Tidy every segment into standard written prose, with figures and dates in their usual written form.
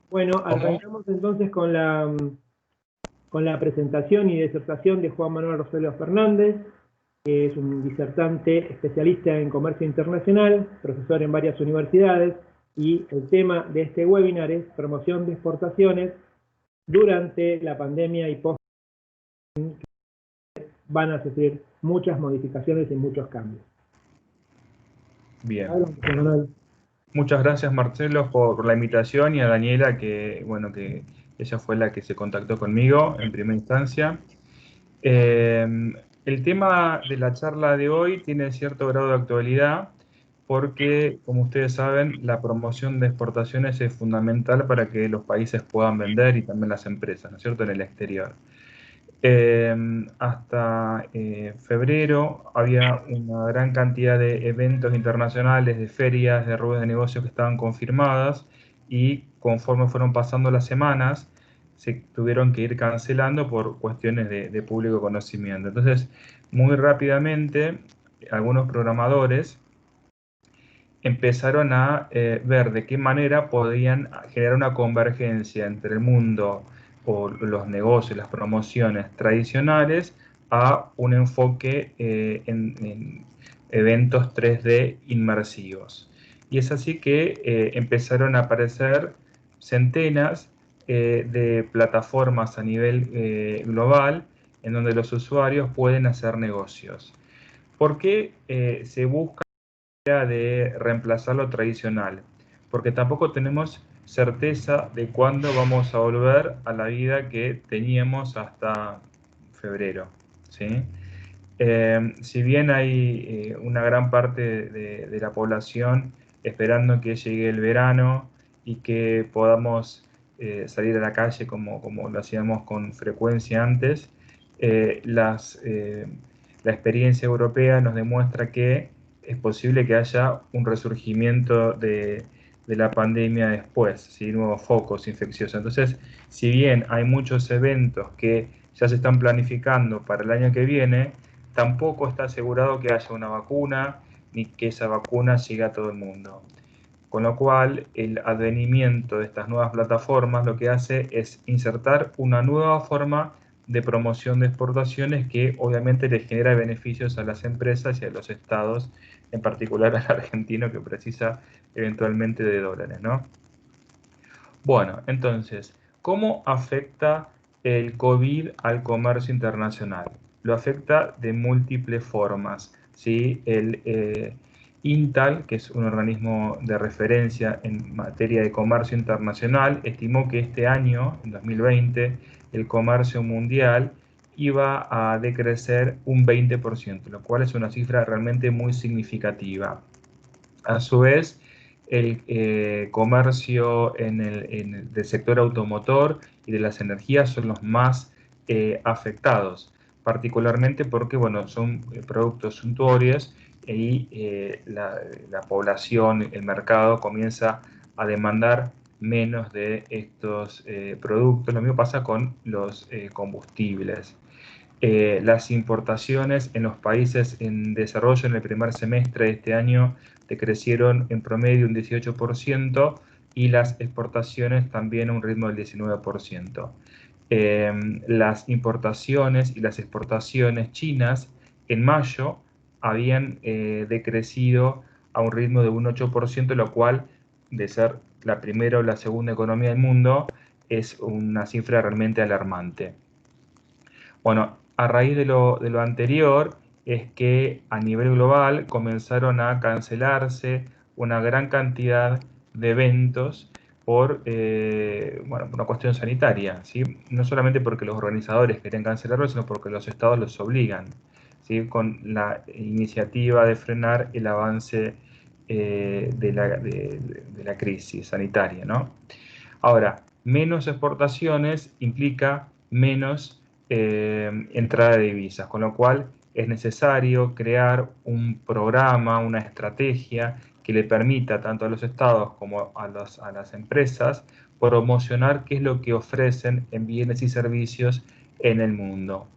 Bueno, ¿Cómo? arrancamos entonces con la presentación y disertación de Juan Manuel Roselio Fernández, que es un disertante especialista en comercio internacional, profesor en varias universidades, y el tema de este webinar es promoción de exportaciones durante la pandemia y post. Van a sufrir muchas modificaciones y muchos cambios. Bien. Adelante, Juan Manuel. Muchas gracias, Marcelo, por la invitación, y a Daniela, que ella fue la que se contactó conmigo en primera instancia. El tema de la charla de hoy tiene cierto grado de actualidad porque, como ustedes saben, la promoción de exportaciones es fundamental para que los países puedan vender, y también las empresas, ¿no es cierto?, en el exterior. Hasta febrero había una gran cantidad de eventos internacionales, de ferias, de ruedas de negocios que estaban confirmadas, y conforme fueron pasando las semanas se tuvieron que ir cancelando por cuestiones de público conocimiento. Entonces, muy rápidamente, algunos programadores empezaron a ver de qué manera podían generar una convergencia entre el mundo o los negocios, las promociones tradicionales, a un enfoque en eventos 3D inmersivos. Y es así que empezaron a aparecer centenas de plataformas a nivel global en donde los usuarios pueden hacer negocios. ¿Por qué se busca de reemplazar lo tradicional? Porque tampoco tenemos certeza de cuándo vamos a volver a la vida que teníamos hasta febrero, ¿sí? Si bien hay una gran parte de la población esperando que llegue el verano y que podamos salir a la calle como lo hacíamos con frecuencia antes, la experiencia europea nos demuestra que es posible que haya un resurgimiento de la pandemia después, ¿sí? Nuevos focos infecciosos. Entonces, si bien hay muchos eventos que ya se están planificando para el año que viene, tampoco está asegurado que haya una vacuna, ni que esa vacuna llegue a todo el mundo. Con lo cual, el advenimiento de estas nuevas plataformas lo que hace es insertar una nueva forma de promoción de exportaciones que obviamente le genera beneficios a las empresas y a los estados, en particular al argentino, que precisa eventualmente de dólares, ¿no? Bueno, entonces, ¿cómo afecta el COVID al comercio internacional? Lo afecta de múltiples formas, ¿sí? El INTAL, que es un organismo de referencia en materia de comercio internacional, estimó que este año, en 2020, el comercio mundial iba a decrecer un 20%, lo cual es una cifra realmente muy significativa. A su vez, el comercio del sector automotor y de las energías son los más afectados, particularmente porque, bueno, son productos suntuarios, y la población, el mercado comienza a demandar menos de estos productos. Lo mismo pasa con los combustibles. Las importaciones en los países en desarrollo en el primer semestre de este año decrecieron en promedio un 18%, y las exportaciones también a un ritmo del 19%. Las importaciones y las exportaciones chinas en mayo habían decrecido a un ritmo de un 8%, lo cual, de ser la primera o la segunda economía del mundo, es una cifra realmente alarmante. Bueno, a raíz de lo anterior es que a nivel global comenzaron a cancelarse una gran cantidad de eventos por una cuestión sanitaria, ¿sí? No solamente porque los organizadores querían cancelarlo, sino porque los estados los obligan, ¿sí? Con la iniciativa de frenar el avance de la crisis sanitaria, ¿no? Ahora, menos exportaciones implica menos entrada de divisas, con lo cual es necesario crear un programa, una estrategia que le permita tanto a los estados como a las empresas promocionar qué es lo que ofrecen en bienes y servicios en el mundo.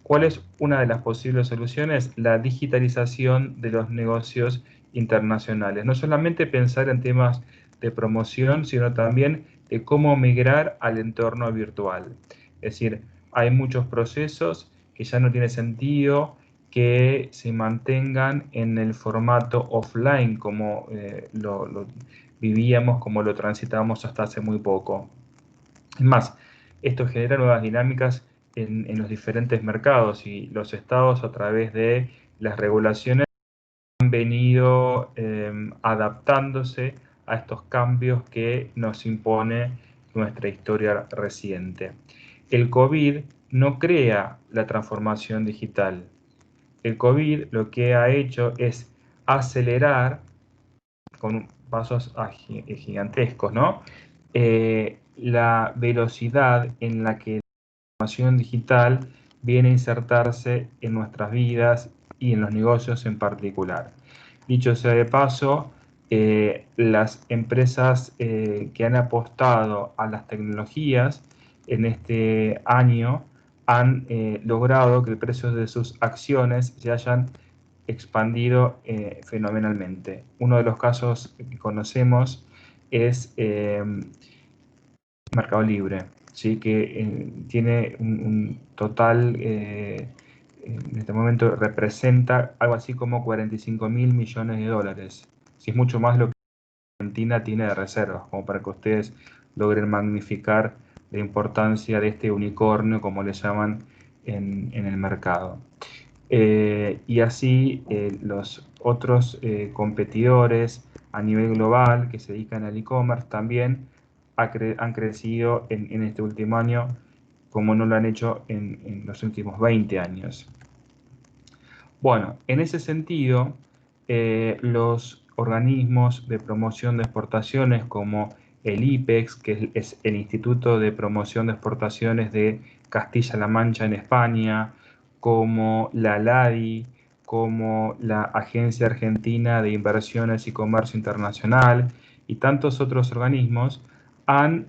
¿Cuál es una de las posibles soluciones? La digitalización de los negocios internacionales. No solamente pensar en temas de promoción, sino también de cómo migrar al entorno virtual. Es decir, hay muchos procesos que ya no tiene sentido que se mantengan en el formato offline como lo vivíamos, como lo transitábamos hasta hace muy poco. Es más, esto genera nuevas dinámicas en los diferentes mercados y los estados a través de las regulaciones han venido adaptándose a estos cambios que nos impone nuestra historia reciente. El COVID no crea la transformación digital. El COVID lo que ha hecho es acelerar con pasos gigantescos, ¿no? La velocidad en la que la transformación digital viene a insertarse en nuestras vidas y en los negocios en particular. Dicho sea de paso, las empresas que han apostado a las tecnologías en este año han logrado que el precio de sus acciones se hayan expandido fenomenalmente. Uno de los casos que conocemos es Mercado Libre, ¿sí? Que tiene un total, en este momento representa algo así como 45.000 millones de dólares. Si es mucho más lo que Argentina tiene de reservas, como para que ustedes logren magnificar la importancia de este unicornio, como le llaman en el mercado. Y así los otros competidores a nivel global que se dedican al e-commerce también han crecido en este último año como no lo han hecho en los últimos 20 años. Bueno, en ese sentido, los organismos de promoción de exportaciones como el IPEX, que es el Instituto de Promoción de Exportaciones de Castilla-La Mancha en España, como la LADI, como la Agencia Argentina de Inversiones y Comercio Internacional y tantos otros organismos, han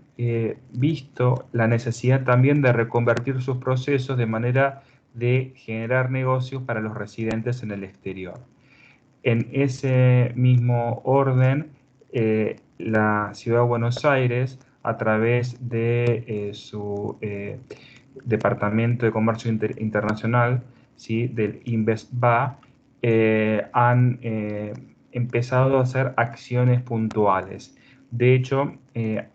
visto la necesidad también de reconvertir sus procesos de manera de generar negocios para los residentes en el exterior. En ese mismo orden, la Ciudad de Buenos Aires, a través de su Departamento de Comercio Internacional, ¿sí? Del INVESTBA, han empezado a hacer acciones puntuales. De hecho,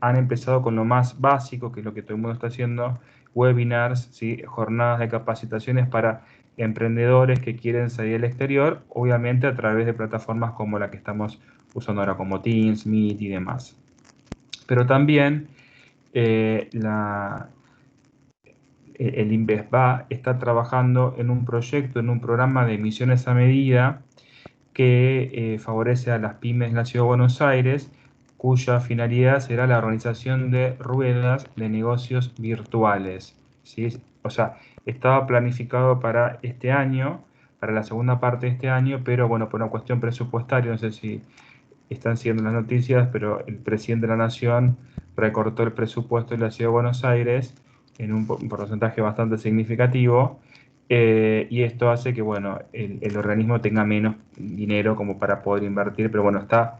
han empezado con lo más básico, que es lo que todo el mundo está haciendo, webinars, ¿sí? Jornadas de capacitaciones para emprendedores que quieren salir al exterior, obviamente a través de plataformas como la que estamos usando ahora, como Teams, Meet y demás. Pero también el INVESTBA está trabajando en un proyecto, en un programa de emisiones a medida que favorece a las pymes de la Ciudad de Buenos Aires, cuya finalidad será la organización de ruedas de negocios virtuales, ¿sí? O sea, estaba planificado para este año, para la segunda parte de este año, pero bueno, por una cuestión presupuestaria, no sé si están siguiendo las noticias, pero el presidente de la Nación recortó el presupuesto de la Ciudad de Buenos Aires en un porcentaje bastante significativo, y esto hace que, bueno, el organismo tenga menos dinero como para poder invertir, pero bueno, está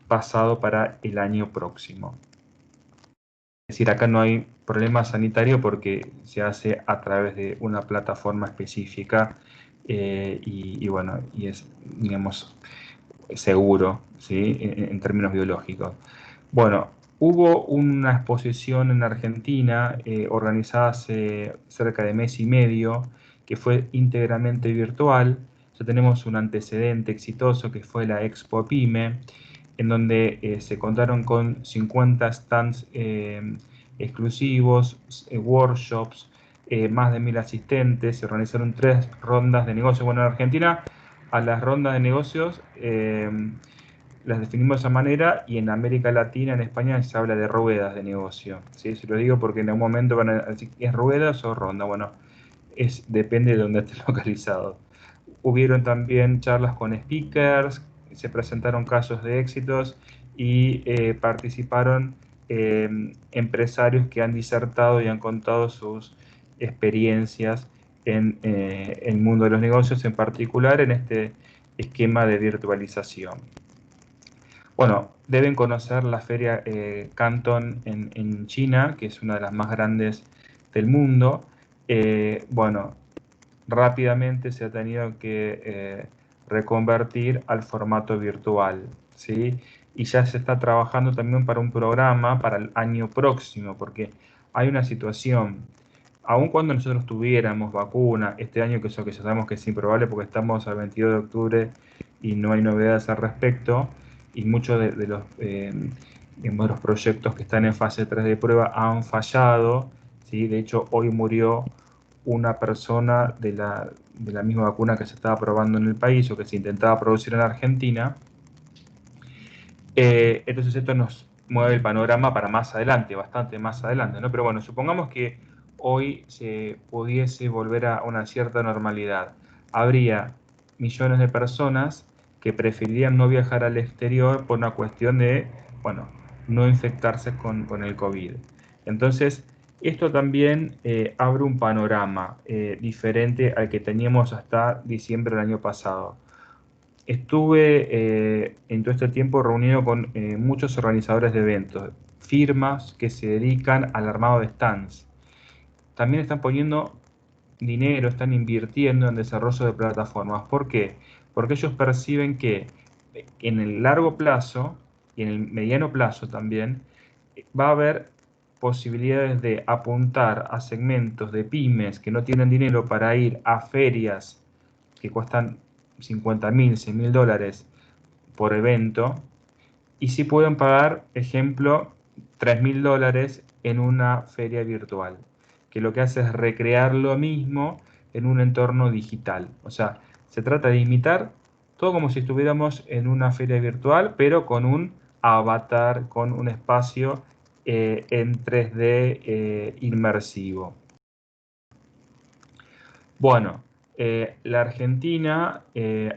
pasado para el año próximo. Es decir, acá no hay problema sanitario porque se hace a través de una plataforma específica y bueno, y es, digamos, seguro, ¿sí? En términos biológicos. Bueno, hubo una exposición en Argentina organizada hace cerca de mes y medio que fue íntegramente virtual. Ya tenemos un antecedente exitoso que fue la Expo Pyme, en donde se contaron con 50 stands exclusivos, workshops, más de 1000 asistentes, se organizaron 3 rondas de negocio. Bueno, en Argentina a las rondas de negocios las definimos de esa manera, y en América Latina, en España, se habla de ruedas de negocio, ¿sí? Se lo digo porque en algún momento van a decir, ¿es ruedas o ronda? Bueno, depende de dónde esté localizado. Hubieron también charlas con speakers, se presentaron casos de éxitos y participaron empresarios que han disertado y han contado sus experiencias en el mundo de los negocios, en particular en este esquema de virtualización. Bueno, deben conocer la feria Canton en China, que es una de las más grandes del mundo. Bueno, rápidamente se ha tenido que reconvertir al formato virtual, ¿sí? Y ya se está trabajando también para un programa para el año próximo, porque hay una situación, aun cuando nosotros tuviéramos vacuna este año, que eso que ya sabemos que es improbable porque estamos al 22 de octubre y no hay novedades al respecto, y muchos de los proyectos que están en fase 3 de prueba han fallado, ¿sí? De hecho, hoy murió una persona de la misma vacuna que se estaba probando en el país o que se intentaba producir en Argentina. Entonces esto nos mueve el panorama para más adelante, bastante más adelante, ¿no? Pero bueno, supongamos que hoy se pudiese volver a una cierta normalidad. Habría millones de personas que preferirían no viajar al exterior por una cuestión de, bueno, no infectarse con el COVID. Entonces, esto también abre un panorama diferente al que teníamos hasta diciembre del año pasado. Estuve en todo este tiempo reunido con muchos organizadores de eventos, firmas que se dedican al armado de stands. También están poniendo dinero, están invirtiendo en desarrollo de plataformas. ¿Por qué? Porque ellos perciben que en el largo plazo y en el mediano plazo también va a haber posibilidades de apuntar a segmentos de pymes que no tienen dinero para ir a ferias que cuestan 50.000, 100.000 dólares por evento, y si pueden pagar, ejemplo, 3.000 dólares en una feria virtual, que lo que hace es recrear lo mismo en un entorno digital. O sea, se trata de imitar todo como si estuviéramos en una feria virtual, pero con un avatar, con un espacio en 3D inmersivo. Bueno, la Argentina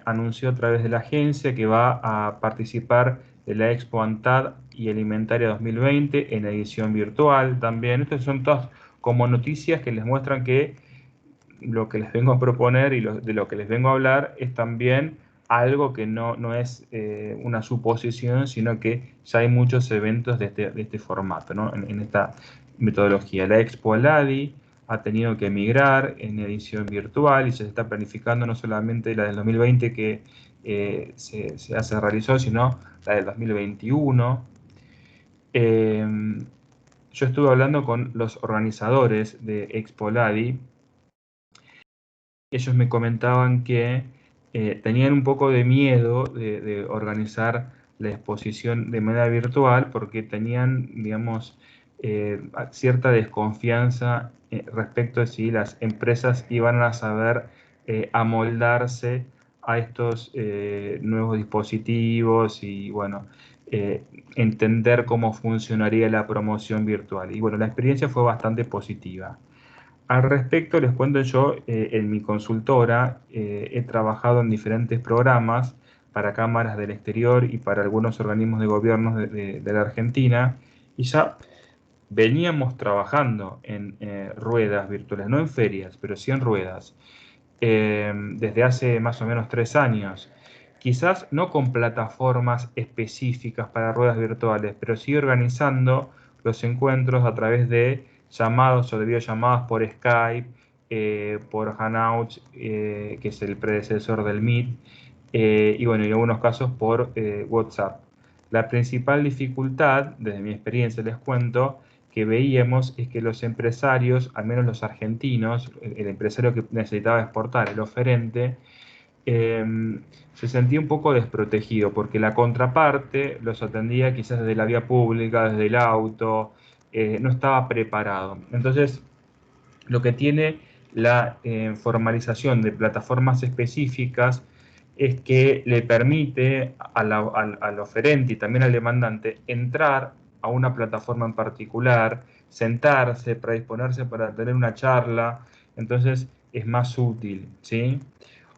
anunció a través de la agencia que va a participar de la Expo ANTAD y Alimentaria 2020 en edición virtual también. Estas son todas como noticias que les muestran que lo que les vengo a proponer y de lo que les vengo a hablar es también algo que no es una suposición, sino que ya hay muchos eventos de este formato, ¿no? En esta metodología. La Expo Aladi ha tenido que migrar en edición virtual y se está planificando no solamente la del 2020 que se realizó, sino la del 2021. Yo estuve hablando con los organizadores de Expo Ladi. Ellos me comentaban que tenían un poco de miedo de organizar la exposición de manera virtual porque tenían, digamos, cierta desconfianza respecto a si las empresas iban a saber amoldarse a estos nuevos dispositivos y, bueno, entender cómo funcionaría la promoción virtual. Y bueno, la experiencia fue bastante positiva. Al respecto, les cuento yo, en mi consultora he trabajado en diferentes programas para cámaras del exterior y para algunos organismos de gobierno de la Argentina, y ya veníamos trabajando en ruedas virtuales, no en ferias, pero sí en ruedas, desde hace más o menos 3 años. Quizás no con plataformas específicas para ruedas virtuales, pero sí organizando los encuentros a través de llamados o de videollamadas por Skype, por Hangouts, que es el predecesor del Meet, y bueno, en algunos casos por WhatsApp. La principal dificultad, desde mi experiencia les cuento, que veíamos es que los empresarios, al menos los argentinos, el empresario que necesitaba exportar, el oferente, se sentía un poco desprotegido porque la contraparte los atendía quizás desde la vía pública, desde el auto, no estaba preparado. Entonces, lo que tiene la formalización de plataformas específicas es que le permite al oferente y también al demandante entrar a una plataforma en particular, sentarse, predisponerse para tener una charla, entonces es más útil, ¿sí?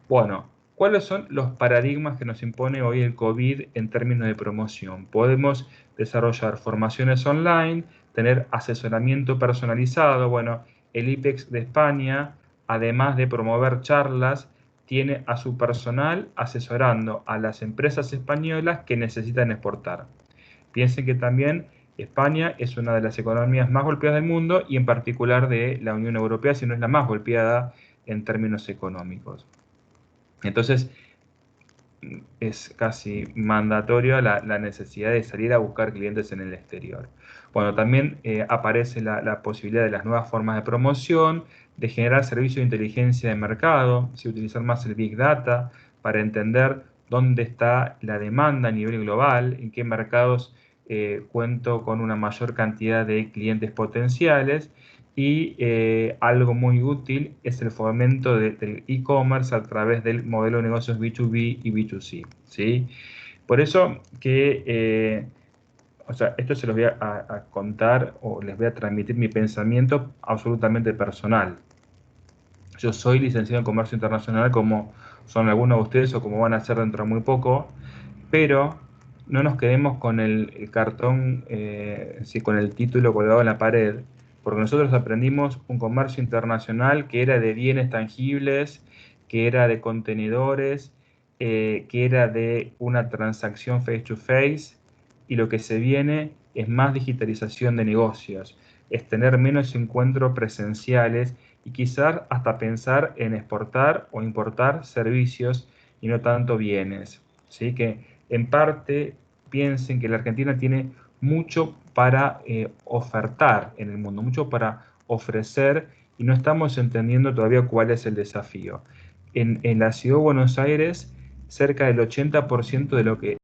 Bueno, ¿cuáles son los paradigmas que nos impone hoy el COVID en términos de promoción? Podemos desarrollar formaciones online, tener asesoramiento personalizado. Bueno, el IPEX de España, además de promover charlas, tiene a su personal asesorando a las empresas españolas que necesitan exportar. Piensen que también España es una de las economías más golpeadas del mundo y en particular de la Unión Europea, si no es la más golpeada en términos económicos. Entonces, es casi mandatorio la necesidad de salir a buscar clientes en el exterior. Bueno, también aparece la posibilidad de las nuevas formas de promoción, de generar servicios de inteligencia de mercado, utilizar más el Big Data para entender dónde está la demanda a nivel global, en qué mercados cuento con una mayor cantidad de clientes potenciales. Y algo muy útil es el fomento del e-commerce a través del modelo de negocios B2B y B2C, ¿sí? Por eso que, o sea, esto se los voy a contar o les voy a transmitir mi pensamiento absolutamente personal. Yo soy licenciado en Comercio Internacional, como son algunos de ustedes o como van a ser dentro de muy poco, pero no nos quedemos con el cartón, sí, con el título colgado en la pared, porque nosotros aprendimos un comercio internacional que era de bienes tangibles, que era de contenedores, que era de una transacción face to face, y lo que se viene es más digitalización de negocios, es tener menos encuentros presenciales y quizás hasta pensar en exportar o importar servicios y no tanto bienes. ¿Sí? Que en parte piensen que la Argentina tiene mucho para ofertar en el mundo, mucho para ofrecer y no estamos entendiendo todavía cuál es el desafío. En la ciudad de Buenos Aires, cerca del 80% de lo que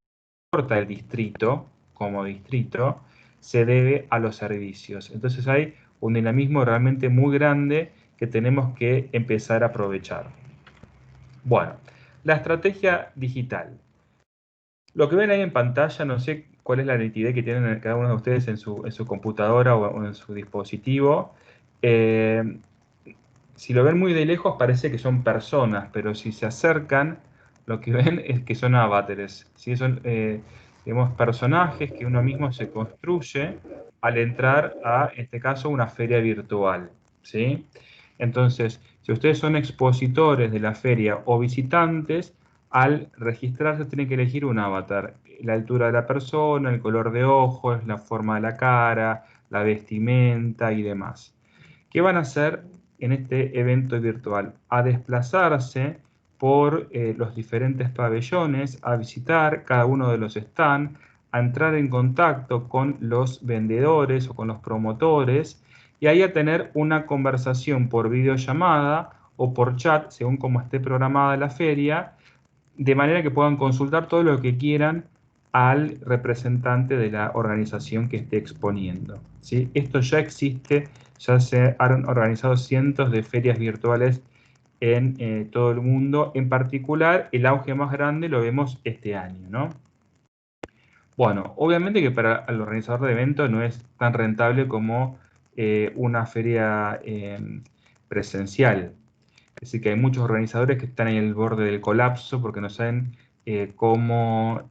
exporta el distrito, como distrito, se debe a los servicios. Entonces hay un dinamismo realmente muy grande que tenemos que empezar a aprovechar. Bueno, la estrategia digital. Lo que ven ahí en pantalla, no sé cuál es la nitidez que tienen cada uno de ustedes en su computadora o en su dispositivo. Si lo ven muy de lejos parece que son personas, pero si se acercan, lo que ven es que son avatares. ¿Sí? Son digamos, personajes que uno mismo se construye al entrar a, en este caso, una feria virtual. ¿Sí? Entonces, si ustedes son expositores de la feria o visitantes, al registrarse tienen que elegir un avatar. La altura de la persona, el color de ojos, la forma de la cara, la vestimenta y demás. ¿Qué van a hacer en este evento virtual? A desplazarse por los diferentes pabellones, a visitar cada uno de los stands, a entrar en contacto con los vendedores o con los promotores y ahí a tener una conversación por videollamada o por chat, según como esté programada la feria, de manera que puedan consultar todo lo que quieran al representante de la organización que esté exponiendo. ¿Sí? Esto ya existe, ya se han organizado cientos de ferias virtuales en todo el mundo. En particular, el auge más grande lo vemos este año, ¿no? Bueno, obviamente que para el organizador de eventos no es tan rentable como una feria presencial. Es decir, que hay muchos organizadores que están en el borde del colapso porque no saben cómo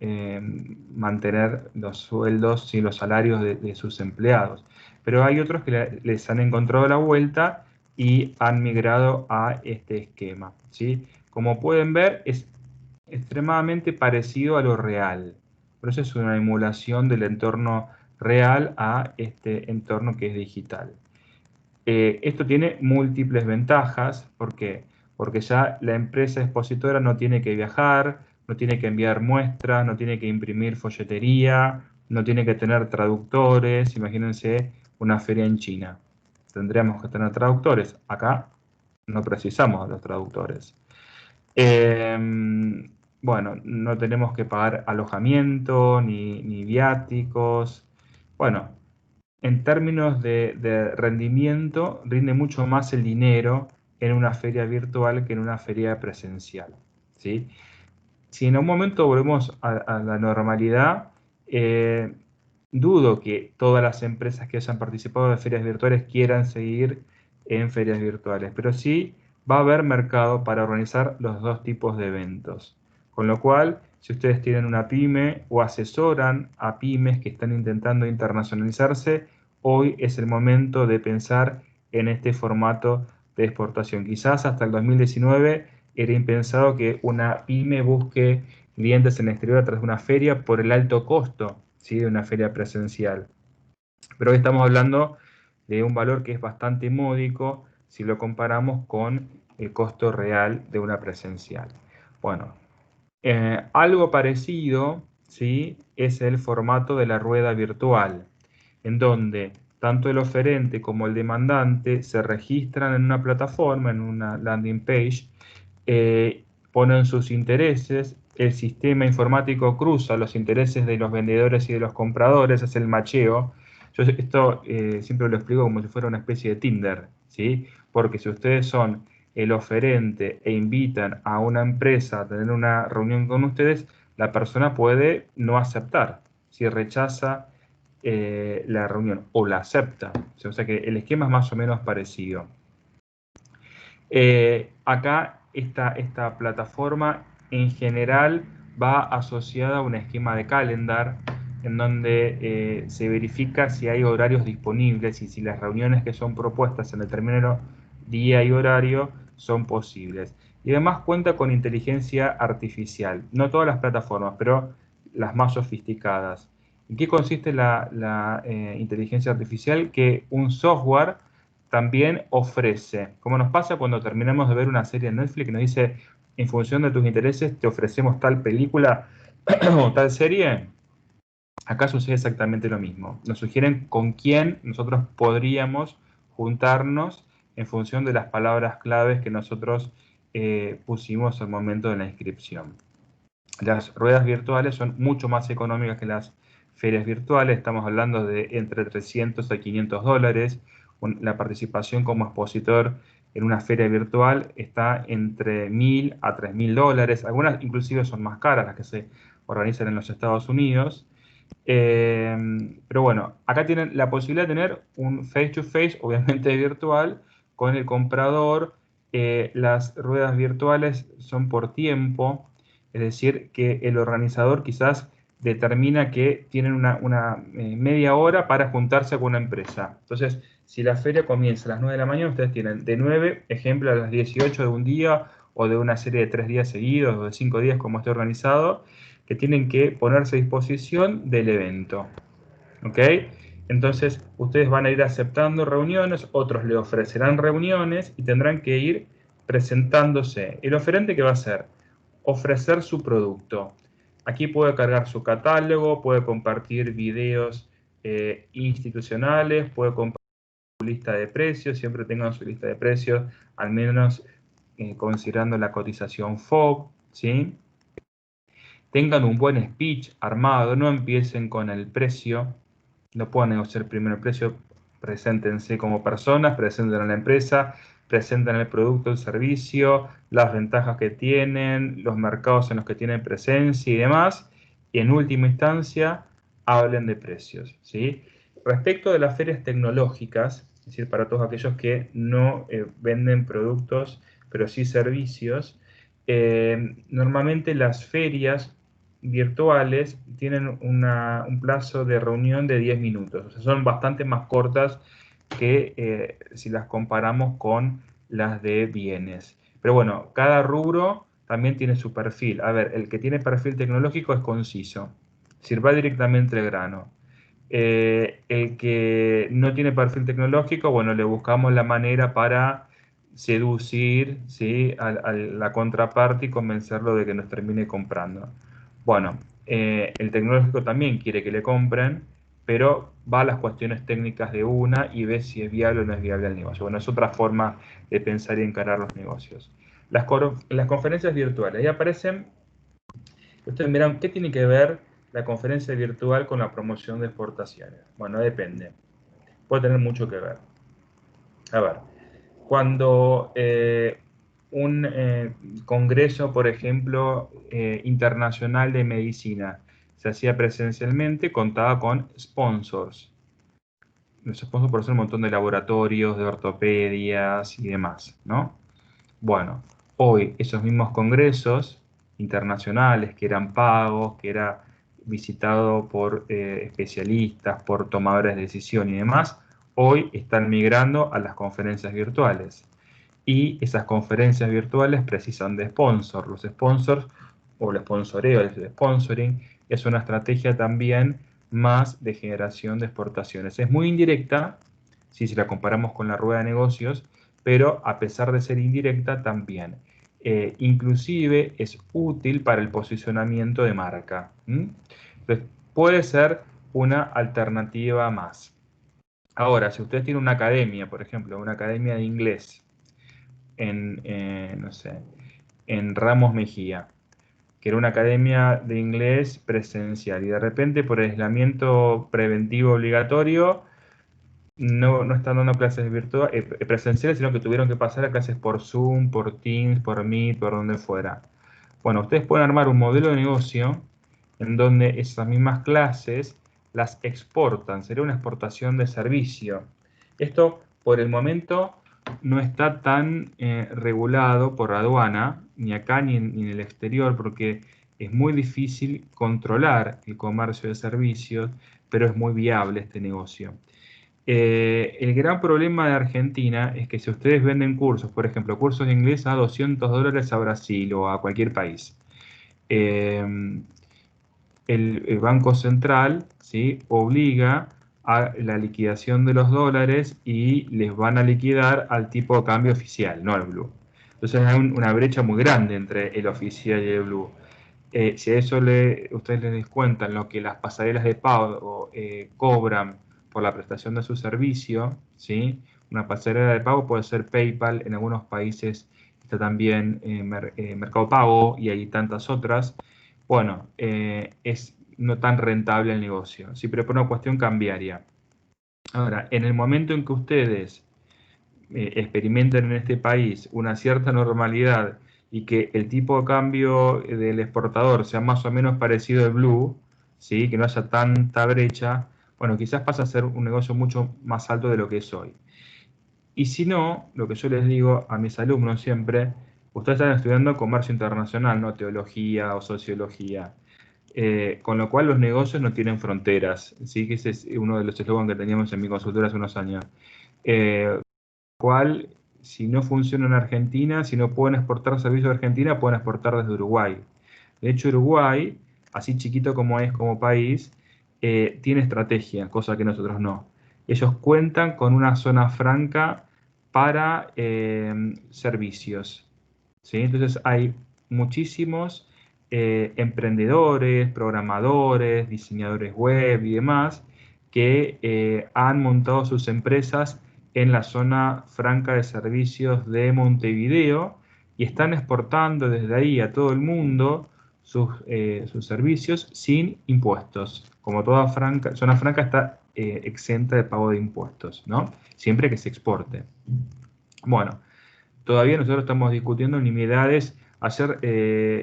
mantener los sueldos y los salarios de sus empleados. Pero hay otros que les han encontrado la vuelta y han migrado a este esquema, ¿sí? Como pueden ver, es extremadamente parecido a lo real. Por eso es una emulación del entorno real a este entorno que es digital. Esto tiene múltiples ventajas. ¿Por qué? Porque ya la empresa expositora no tiene que viajar, no tiene que enviar muestras, no tiene que imprimir folletería, no tiene que tener traductores. Imagínense una feria en China. Tendríamos que tener traductores. Acá no precisamos de los traductores. Bueno, no tenemos que pagar alojamiento ni viáticos. Bueno, en términos de rendimiento, rinde mucho más el dinero en una feria virtual que en una feria presencial, ¿sí? Si en un momento volvemos a la normalidad, dudo que todas las empresas que hayan participado de ferias virtuales quieran seguir en ferias virtuales, pero sí va a haber mercado para organizar los dos tipos de eventos. Con lo cual, si ustedes tienen una pyme o asesoran a pymes que están intentando internacionalizarse, hoy es el momento de pensar en este formato de exportación. Quizás hasta el 2019 era impensado que una pyme busque clientes en el exterior a través de una feria por el alto costo, ¿sí?, de una feria presencial. Pero hoy estamos hablando de un valor que es bastante módico si lo comparamos con el costo real de una presencial. Bueno, algo parecido, ¿sí?, es el formato de la rueda virtual, en donde tanto el oferente como el demandante se registran en una plataforma, en una landing page, ponen sus intereses, el sistema informático cruza los intereses de los vendedores y de los compradores, hace el macheo. Yo esto siempre lo explico como si fuera una especie de Tinder, ¿sí? Porque si ustedes son el oferente e invitan a una empresa a tener una reunión con ustedes, la persona puede no aceptar, si rechaza la reunión o la acepta. O sea que el esquema es más o menos parecido. Acá esta plataforma en general va asociada a un esquema de calendar en donde se verifica si hay horarios disponibles y si las reuniones que son propuestas en determinado día y horario son posibles. Y además cuenta con inteligencia artificial. No todas las plataformas, pero las más sofisticadas. ¿En qué consiste la inteligencia artificial? Que un software también ofrece, como nos pasa cuando terminamos de ver una serie en Netflix que nos dice, en función de tus intereses te ofrecemos tal película o tal serie. Acá sucede exactamente lo mismo. Nos sugieren con quién nosotros podríamos juntarnos en función de las palabras claves que nosotros pusimos al momento de la inscripción. Las ruedas virtuales son mucho más económicas que las ferias virtuales. Estamos hablando de entre 300 a 500 dólares. La participación como expositor en una feria virtual está entre 1.000 a 3.000 dólares. Algunas inclusive son más caras, las que se organizan en los Estados Unidos. Pero bueno, acá tienen la posibilidad de tener un face-to-face, obviamente virtual, con el comprador. Las ruedas virtuales son por tiempo, es decir, que el organizador quizás determina que tienen una media hora para juntarse con una empresa. Entonces, si la feria comienza a las 9 de la mañana, ustedes tienen de 9, ejemplo, a las 18 de un día, o de una serie de 3 días seguidos, o de 5 días como esté organizado, que tienen que ponerse a disposición del evento. ¿Ok? Entonces, ustedes van a ir aceptando reuniones, otros le ofrecerán reuniones y tendrán que ir presentándose. ¿El oferente qué va a hacer? Ofrecer su producto. Aquí puede cargar su catálogo, puede compartir videos institucionales, puede compartir su lista de precios, siempre tengan su lista de precios, al menos considerando la cotización FOB, ¿sí? Tengan un buen speech armado, no empiecen con el precio, no puedan negociar primero el precio, preséntense como personas, presenten a la empresa, presenten el producto, el servicio, las ventajas que tienen, los mercados en los que tienen presencia y demás, y en última instancia hablen de precios, ¿sí? Respecto de las ferias tecnológicas, es decir, para todos aquellos que no venden productos, pero sí servicios, normalmente las ferias virtuales tienen un plazo de reunión de 10 minutos. O sea, son bastante más cortas que si las comparamos con las de bienes. Pero bueno, cada rubro también tiene su perfil. A ver, el que tiene perfil tecnológico es conciso. Es decir, va directamente al grano. El que no tiene perfil tecnológico, bueno, le buscamos la manera para seducir, ¿sí?, a la contraparte y convencerlo de que nos termine comprando. Bueno, el tecnológico también quiere que le compren, pero va a las cuestiones técnicas de una y ve si es viable o no es viable el negocio. Bueno, es otra forma de pensar y encarar los negocios. Las conferencias virtuales, ahí aparecen, ustedes miran, ¿qué tiene que ver la conferencia virtual con la promoción de exportaciones? Bueno, depende. Puede tener mucho que ver. A ver, cuando un congreso, por ejemplo, internacional de medicina se hacía presencialmente, contaba con sponsors. Los sponsors por ser un montón de laboratorios, de ortopedias y demás, ¿no? Bueno, hoy esos mismos congresos internacionales que eran pagos, que era visitado por especialistas, por tomadores de decisión y demás, hoy están migrando a las conferencias virtuales. y esas conferencias virtuales precisan de sponsor. Los sponsors o el sponsoreo, el sponsoring, es una estrategia también más de generación de exportaciones. Es muy indirecta, si la comparamos con la rueda de negocios, pero a pesar de ser indirecta también. Inclusive es útil para el posicionamiento de marca. Entonces, puede ser una alternativa más. Ahora, si usted tiene una academia, por ejemplo, una academia de inglés no sé, en Ramos Mejía, que era una academia de inglés presencial, y de repente por aislamiento preventivo obligatorio no están dando clases virtuales, presenciales, sino que tuvieron que pasar a clases por Zoom, por Teams, por Meet, por donde fuera. Bueno, ustedes pueden armar un modelo de negocio en donde esas mismas clases las exportan, sería una exportación de servicio. Esto, por el momento, no está tan regulado por aduana, ni acá ni en el exterior, porque es muy difícil controlar el comercio de servicios, pero es muy viable este negocio. El gran problema de Argentina es que si ustedes venden cursos, por ejemplo, cursos de inglés a $200 a Brasil o a cualquier país, el Banco Central, ¿sí?, obliga a la liquidación de los dólares y les van a liquidar al tipo de cambio oficial, no al blue. Entonces hay una brecha muy grande entre el oficial y el blue. Si a eso ustedes les descuentan lo que las pasarelas de pago cobran por la prestación de su servicio, ¿sí? Una pasarela de pago puede ser PayPal, en algunos países está también Mercado Pago y hay tantas otras. Bueno, es no tan rentable el negocio, ¿sí? Pero por una cuestión cambiaria. Ahora, en el momento en que ustedes experimenten en este país una cierta normalidad y que el tipo de cambio del exportador sea más o menos parecido al blue, ¿sí?, que no haya tanta brecha, bueno, quizás pasa a ser un negocio mucho más alto de lo que es hoy. Y si no, lo que yo les digo a mis alumnos siempre, ustedes están estudiando comercio internacional, no teología o sociología. Con lo cual los negocios no tienen fronteras, ¿sí? Que ese es uno de los eslogans que teníamos en mi consultora hace unos años. Cual, si no funciona en Argentina, si no pueden exportar servicios de Argentina, pueden exportar desde Uruguay. De hecho, Uruguay, así chiquito como es como país, tiene estrategia, cosa que nosotros no. Ellos cuentan con una zona franca para servicios, ¿sí? Entonces hay muchísimos emprendedores, programadores, diseñadores web y demás que han montado sus empresas en la zona franca de servicios de Montevideo y están exportando desde ahí a todo el mundo sus servicios sin impuestos. Como toda zona franca está exenta de pago de impuestos, ¿no? Siempre que se exporte. Bueno, todavía nosotros estamos discutiendo nimiedades. Ayer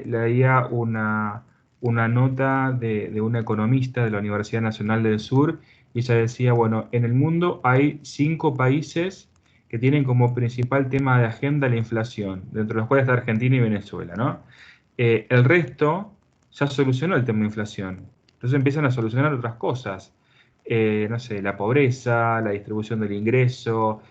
leía una nota de una economista de la Universidad Nacional del Sur y ella decía, bueno, en el mundo hay 5 países que tienen como principal tema de agenda la inflación, dentro de los cuales está Argentina y Venezuela, ¿no? El resto ya solucionó el tema de inflación. Entonces empiezan a solucionar otras cosas. No sé, la pobreza, la distribución del ingreso,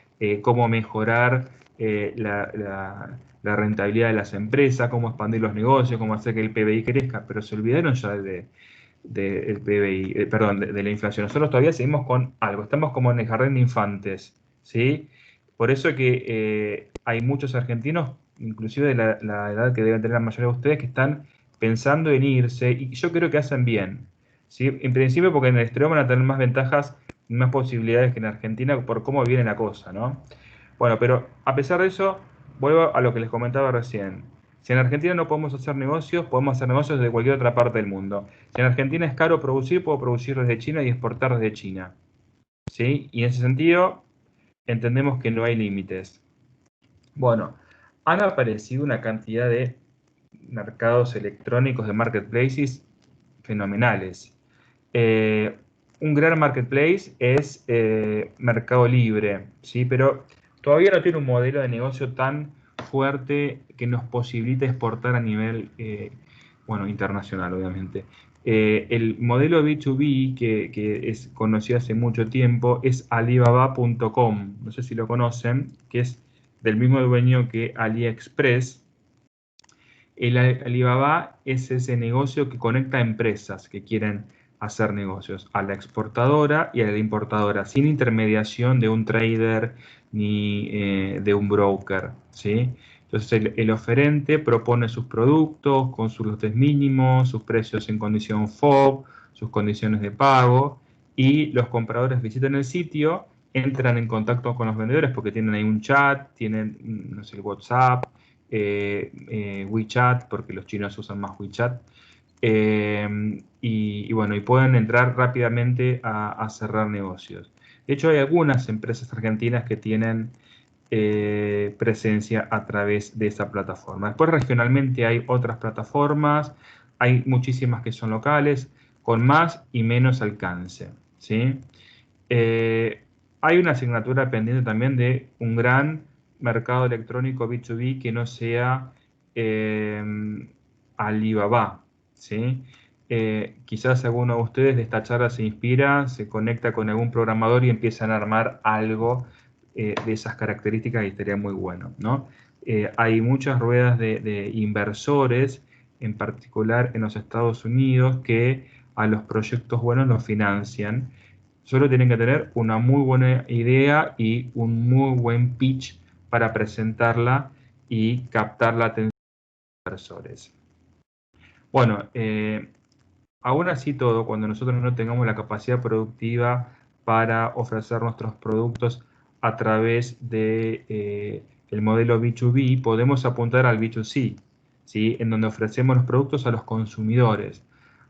cómo mejorar la rentabilidad de las empresas, cómo expandir los negocios, cómo hacer que el PBI crezca, pero se olvidaron ya del PBI, perdón, de la inflación. Nosotros todavía seguimos con algo, estamos como en el jardín de infantes, ¿sí? Por eso que hay muchos argentinos, inclusive de la edad que deben tener la mayoría de ustedes, que están pensando en irse, y yo creo que hacen bien, ¿sí? En principio porque en el exterior van a tener más ventajas y más posibilidades que en Argentina por cómo viene la cosa, ¿no? Bueno, pero a pesar de eso, vuelvo a lo que les comentaba recién. Si en Argentina no podemos hacer negocios, podemos hacer negocios desde cualquier otra parte del mundo. Si en Argentina es caro producir, puedo producir desde China y exportar desde China, ¿sí? Y en ese sentido, entendemos que no hay límites. Bueno, han aparecido una cantidad de mercados electrónicos de marketplaces fenomenales. Un gran marketplace es Mercado Libre, ¿sí? Pero todavía no tiene un modelo de negocio tan fuerte que nos posibilite exportar a nivel internacional, obviamente. El modelo B2B que es conocido hace mucho tiempo es Alibaba.com, no sé si lo conocen, que es del mismo dueño que AliExpress. El Alibaba es ese negocio que conecta empresas que quieren hacer negocios, a la exportadora y a la importadora, sin intermediación de un trader ni de un broker, ¿sí? Entonces el oferente propone sus productos con sus lotes mínimos, sus precios en condición FOB, sus condiciones de pago, y los compradores visitan el sitio, entran en contacto con los vendedores porque tienen ahí un chat, tienen, no sé, WhatsApp, WeChat, porque los chinos usan más WeChat, y bueno, y pueden entrar rápidamente a cerrar negocios. De hecho, hay algunas empresas argentinas que tienen presencia a través de esa plataforma. Después, regionalmente hay otras plataformas, hay muchísimas que son locales, con más y menos alcance, ¿sí? Hay una asignatura pendiente también de un gran mercado electrónico B2B que no sea Alibaba, ¿sí? Quizás alguno de ustedes de esta charla se inspira, se conecta con algún programador y empiezan a armar algo de esas características y estaría muy bueno, ¿no? Hay muchas ruedas de inversores, en particular en los Estados Unidos, que a los proyectos buenos los financian. Solo tienen que tener una muy buena idea y un muy buen pitch para presentarla y captar la atención de los inversores. Bueno, aún así todo, cuando nosotros no tengamos la capacidad productiva para ofrecer nuestros productos a través de el modelo B2B, podemos apuntar al B2C, ¿sí? En donde ofrecemos los productos a los consumidores.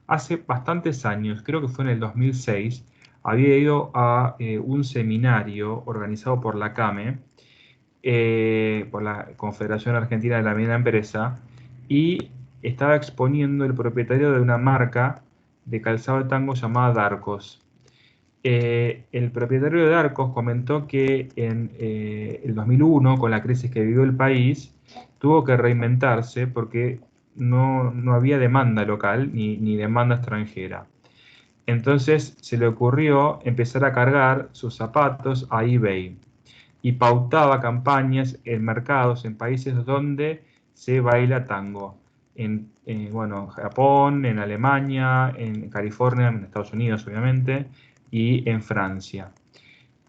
Hace bastantes años, creo que fue en el 2006, había ido a un seminario organizado por la CAME, por la Confederación Argentina de la Mediana Empresa, y estaba exponiendo el propietario de una marca de calzado de tango llamada Darcos. El propietario de Darcos comentó que en el 2001, con la crisis que vivió el país, tuvo que reinventarse porque no había demanda local ni demanda extranjera. Entonces se le ocurrió empezar a cargar sus zapatos a eBay y pautaba campañas en mercados, en países donde se baila tango. En bueno, Japón, en Alemania, en California, en Estados Unidos obviamente, y en Francia.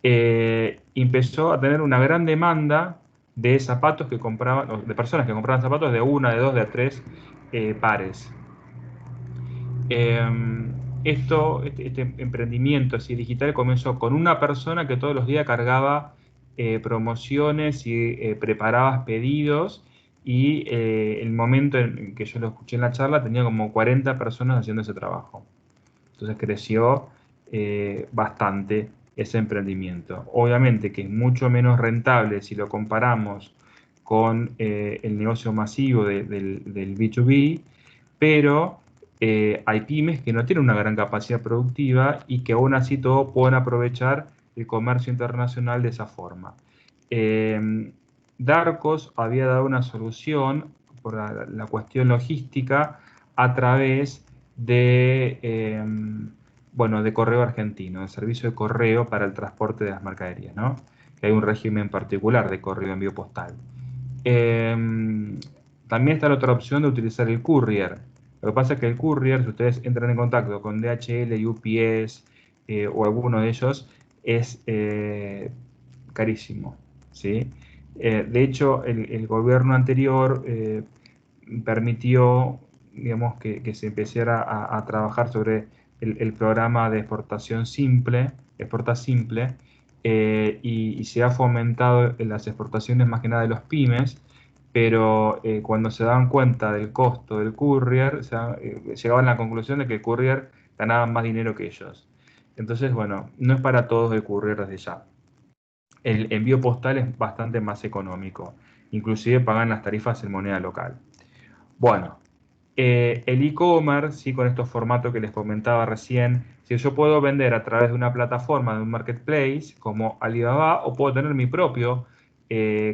Empezó a tener una gran demanda de zapatos que compraban, de personas que compraban zapatos de una, de dos, de tres pares. Este emprendimiento así digital comenzó con una persona que todos los días cargaba promociones y preparaba pedidos, y el momento en que yo lo escuché en la charla tenía como 40 personas haciendo ese trabajo. Entonces creció bastante ese emprendimiento. Obviamente que es mucho menos rentable si lo comparamos con el negocio masivo del B2B, pero hay pymes que no tienen una gran capacidad productiva y que aún así todo pueden aprovechar el comercio internacional de esa forma. Darcos había dado una solución por la cuestión logística a través de, bueno, de Correo Argentino, de servicio de correo para el transporte de las mercaderías, ¿no? Que hay un régimen particular de correo envío postal. También está la otra opción de utilizar el courier. Lo que pasa es que el courier, si ustedes entran en contacto con DHL, UPS o alguno de ellos, es carísimo, ¿sí? De hecho, el gobierno anterior permitió, digamos, que se empezara a trabajar sobre el programa de exportación simple, exporta simple, y se ha fomentado las exportaciones más que nada de los pymes, pero cuando se daban cuenta del costo del courier, llegaban a la conclusión de que el courier ganaba más dinero que ellos. Entonces, bueno, no es para todos el courier desde ya. El envío postal es bastante más económico, inclusive pagan las tarifas en moneda local. Bueno, el e-commerce, ¿sí? Con estos formatos que les comentaba recién, si yo puedo vender a través de una plataforma, de un marketplace como Alibaba, o puedo tener mi propio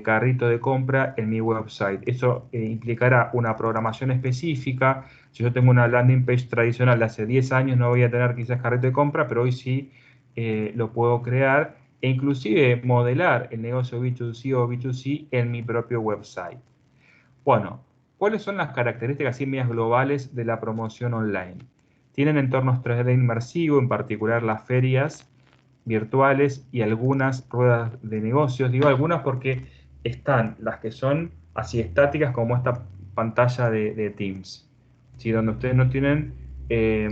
carrito de compra en mi website. Eso implicará una programación específica. Si yo tengo una landing page tradicional de hace 10 años, no voy a tener quizás carrito de compra, pero hoy sí lo puedo crear e inclusive modelar el negocio B2C o B2C en mi propio website. Bueno, ¿cuáles son las características así medias globales de la promoción online? Tienen entornos 3D inmersivos, en particular las ferias virtuales y algunas ruedas de negocios. Digo algunas porque están las que son así estáticas como esta pantalla de Teams, ¿sí? Donde ustedes no tienen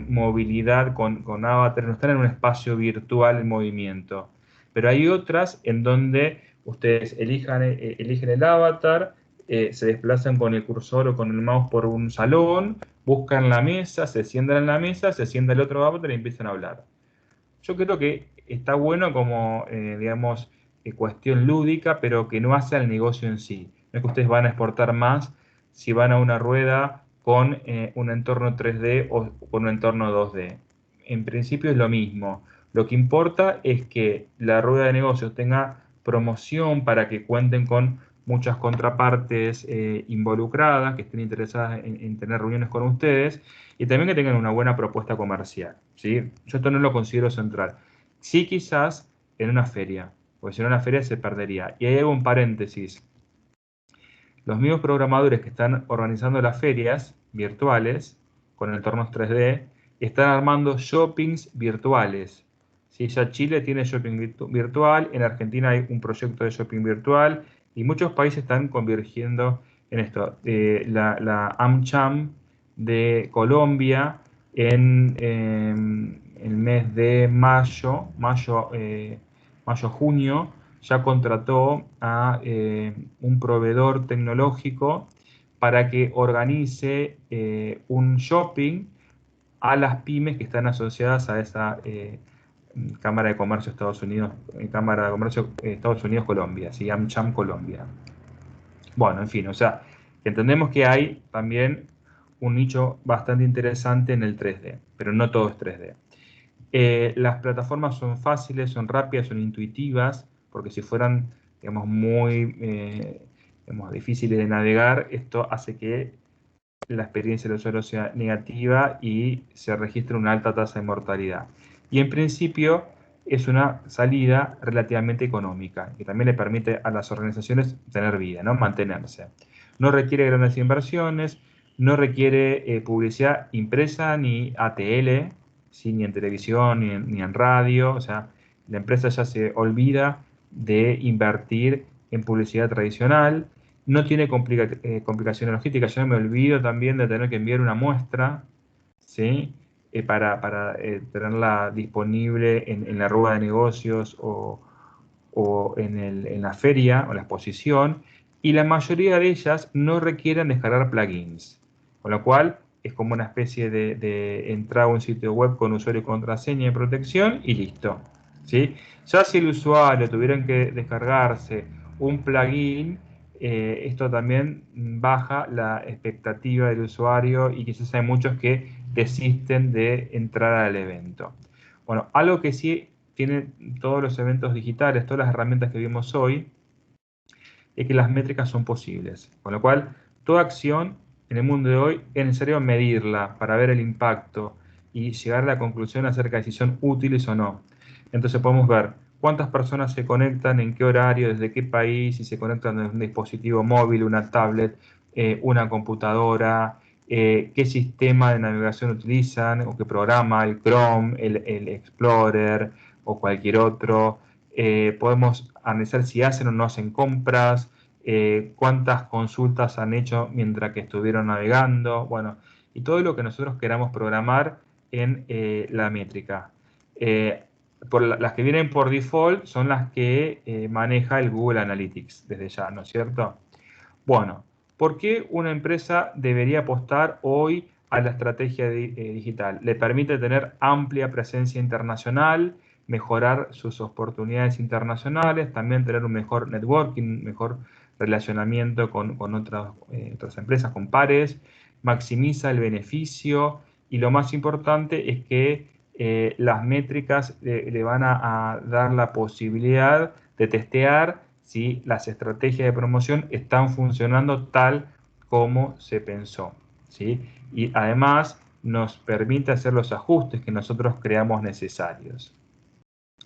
movilidad con avatar, no están en un espacio virtual en movimiento. Pero hay otras en donde ustedes eligen el avatar, se desplazan con el cursor o con el mouse por un salón, buscan la mesa, se sientan en la mesa, se sienta el otro avatar y empiezan a hablar. Yo creo que está bueno como, digamos, cuestión lúdica, pero que no hace al negocio en sí. No es que ustedes van a exportar más si van a una rueda con un entorno 3D o con un entorno 2D. En principio es lo mismo. Lo que importa es que la rueda de negocios tenga promoción para que cuenten con muchas contrapartes involucradas, que estén interesadas en tener reuniones con ustedes, y también que tengan una buena propuesta comercial, ¿sí? Yo esto no lo considero central. Sí, quizás en una feria, porque si no en una feria se perdería. Y ahí hago un paréntesis. Los mismos programadores que están organizando las ferias virtuales, con entornos 3D, están armando shoppings virtuales. ¿Sí? Ya Chile tiene shopping virtual, en Argentina hay un proyecto de shopping virtual, y muchos países están convergiendo en esto. La AmCham de Colombia en el mes de mayo-junio, ya contrató a un proveedor tecnológico para que organice un shopping a las pymes que están asociadas a esa Cámara de Comercio Estados Unidos, Cámara de Comercio Estados Unidos Colombia, ¿sí? AmCham Colombia. Bueno, en fin, o sea, entendemos que hay también un nicho bastante interesante en el 3D, pero no todo es 3D. Las plataformas son fáciles, son rápidas, son intuitivas, porque si fueran, digamos, muy difíciles de navegar, esto hace que la experiencia del usuario sea negativa y se registre una alta tasa de mortalidad. Y en principio es una salida relativamente económica, que también le permite a las organizaciones tener vida, ¿no? Mantenerse. No requiere grandes inversiones, no requiere publicidad impresa ni ATL, ¿sí? Ni en televisión ni en radio. O sea, la empresa ya se olvida de invertir en publicidad tradicional. No tiene complicaciones logísticas. Yo no me olvido también de tener que enviar una muestra, ¿sí? Para tenerla disponible en la rueda de negocios o en la feria o la exposición. Y la mayoría de ellas no requieren descargar plugins. Con lo cual es como una especie de entrar a un sitio web con usuario y contraseña de protección y listo, ¿sí? Ya si el usuario tuviera que descargarse un plugin, esto también baja la expectativa del usuario y quizás hay muchos que desisten de entrar al evento. Bueno, algo que sí tienen todos los eventos digitales, todas las herramientas que vimos hoy, es que las métricas son posibles. Con lo cual, toda acción en el mundo de hoy es necesario medirla para ver el impacto y llegar a la conclusión acerca de si son útiles o no. Entonces podemos ver cuántas personas se conectan, en qué horario, desde qué país, si se conectan desde un dispositivo móvil, una tablet, una computadora, qué sistema de navegación utilizan o qué programa, el Chrome, el Explorer o cualquier otro. Podemos analizar si hacen o no hacen compras, cuántas consultas han hecho mientras que estuvieron navegando, bueno, y todo lo que nosotros queramos programar en la métrica. Las que vienen por default son las que maneja el Google Analytics desde ya, ¿no es cierto? Bueno, ¿por qué una empresa debería apostar hoy a la estrategia digital? Le permite tener amplia presencia internacional, mejorar sus oportunidades internacionales, también tener un mejor networking, un mejor relacionamiento con otras empresas, con pares, maximiza el beneficio y lo más importante es que las métricas le van a dar la posibilidad de testear si las estrategias de promoción están funcionando tal como se pensó, ¿sí? Y además nos permite hacer los ajustes que nosotros creamos necesarios.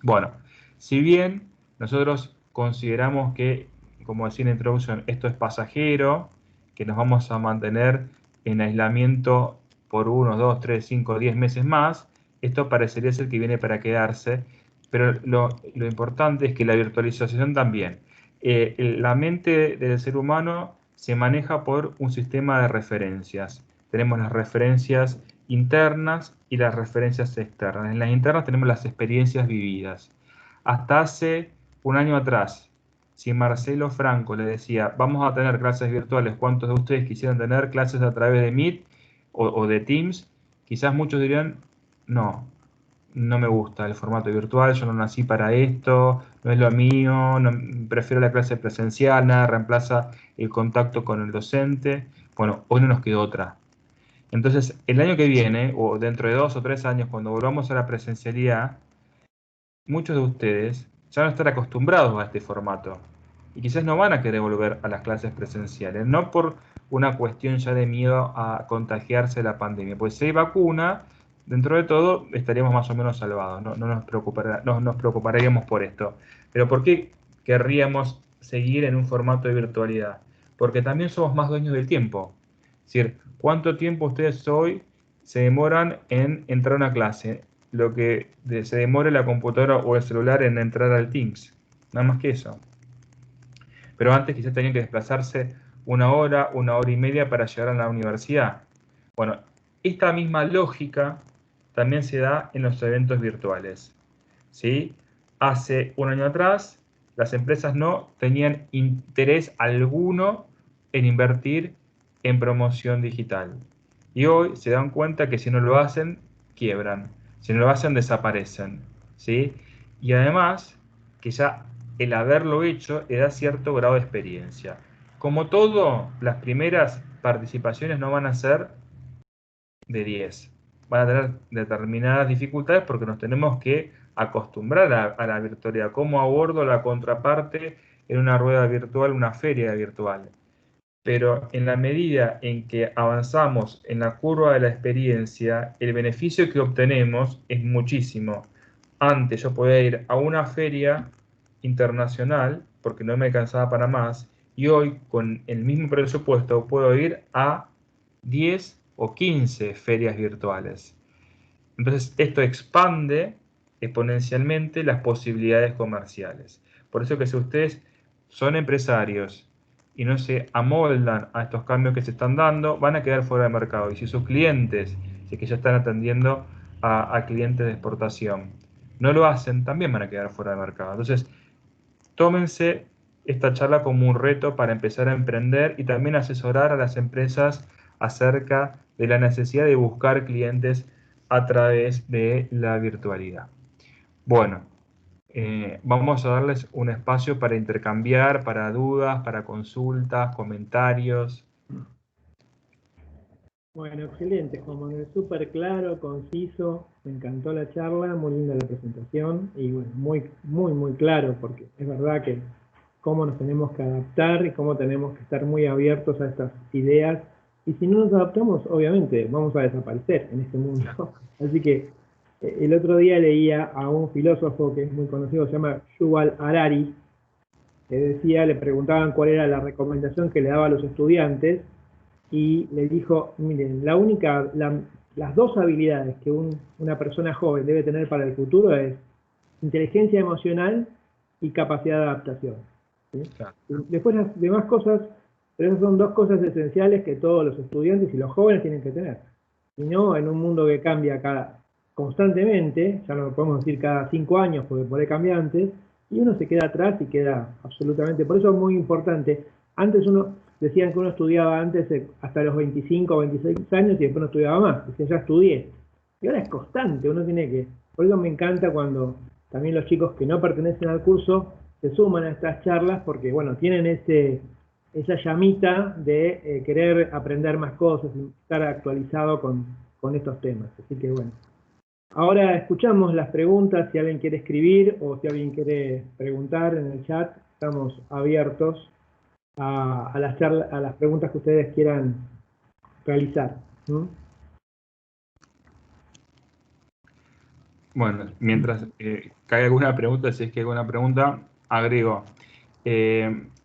Bueno, si bien Nosotros consideramos que, como decía en la introducción, esto es pasajero, que nos vamos a mantener en aislamiento por 1, 2, 3, 5, 10 meses más. Esto parecería ser que viene para quedarse, pero lo importante es que la virtualización también. La mente del ser humano se maneja por un sistema de referencias. Tenemos las referencias internas y las referencias externas. En las internas tenemos las experiencias vividas. Hasta hace un año atrás, si Marcelo Franco le decía, vamos a tener clases virtuales, ¿cuántos de ustedes quisieran tener clases a través de Meet o de Teams? Quizás muchos dirían, no, no me gusta el formato virtual, yo no nací para esto, no es lo mío, prefiero la clase presencial, nada reemplaza el contacto con el docente. Bueno, hoy no nos quedó otra. Entonces, el año que viene, o dentro de 2 o 3 años, cuando volvamos a la presencialidad, muchos de ustedes ya van a estar acostumbrados a este formato y quizás no van a querer volver a las clases presenciales, no por una cuestión ya de miedo a contagiarse de la pandemia, pues si hay vacuna, dentro de todo estaríamos más o menos salvados, no nos preocuparíamos por esto. Pero ¿por qué querríamos seguir en un formato de virtualidad? Porque también somos más dueños del tiempo. Es decir, ¿cuánto tiempo ustedes hoy se demoran en entrar a una clase? Lo que se demore la computadora o el celular en entrar al Teams. Nada más que eso. Pero antes quizás tenían que desplazarse 1 hora y media para llegar a la universidad. Bueno, esta misma lógica también se da en los eventos virtuales. ¿Sí? Hace un año atrás, las empresas no tenían interés alguno en invertir en promoción digital. Y hoy se dan cuenta que si no lo hacen, quiebran. Si no lo hacen, desaparecen. ¿Sí? Y además, que ya el haberlo hecho le da cierto grado de experiencia. Como todo, las primeras participaciones no van a ser de 10. Van a tener determinadas dificultades porque nos tenemos que acostumbrar a la virtualidad. ¿Cómo abordo la contraparte en una rueda virtual, una feria virtual? Pero en la medida en que avanzamos en la curva de la experiencia, el beneficio que obtenemos es muchísimo. Antes yo podía ir a una feria internacional porque no me alcanzaba para más, y hoy con el mismo presupuesto puedo ir a 10 o 15 ferias virtuales. Entonces esto expande exponencialmente las posibilidades comerciales. Por eso que si ustedes son empresarios y no se amoldan a estos cambios que se están dando, van a quedar fuera de mercado. Y si sus clientes, si es que ya están atendiendo a clientes de exportación, no lo hacen, también van a quedar fuera de mercado. Entonces, tómense esta charla como un reto para empezar a emprender y también asesorar a las empresas acerca de la necesidad de buscar clientes a través de la virtualidad. Bueno, vamos a darles un espacio para intercambiar, para dudas, para consultas, comentarios. Bueno, excelente, Juan Manuel, súper claro, conciso, me encantó la charla, muy linda la presentación y bueno, muy claro, porque es verdad que cómo nos tenemos que adaptar y cómo tenemos que estar muy abiertos a estas ideas, y si no nos adaptamos, obviamente, vamos a desaparecer en este mundo. Así que el otro día leía a un filósofo que es muy conocido, se llama Yuval Harari, que decía, le preguntaban cuál era la recomendación que le daba a los estudiantes, y le dijo, miren, las dos habilidades que una persona joven debe tener para el futuro es inteligencia emocional y capacidad de adaptación. ¿Sí? Claro. Después las demás cosas, pero esas son dos cosas esenciales que todos los estudiantes y los jóvenes tienen que tener. Si no, en un mundo que cambia constantemente, ya no lo podemos decir cada 5 años porque por ahí cambia antes, y uno se queda atrás y queda absolutamente, por eso es muy importante. Antes decían que uno estudiaba antes hasta los 25 o 26 años y después no estudiaba más, decían ya estudié. Y ahora es constante, uno tiene que, por eso me encanta cuando también los chicos que no pertenecen al curso se suman a estas charlas porque, bueno, tienen esa llamita de querer aprender más cosas y estar actualizado con estos temas. Así que, bueno. Ahora escuchamos las preguntas, si alguien quiere escribir o si alguien quiere preguntar en el chat, estamos abiertos a las preguntas que ustedes quieran realizar. ¿No? Bueno, mientras cae alguna pregunta, si es que hay alguna pregunta, agrego.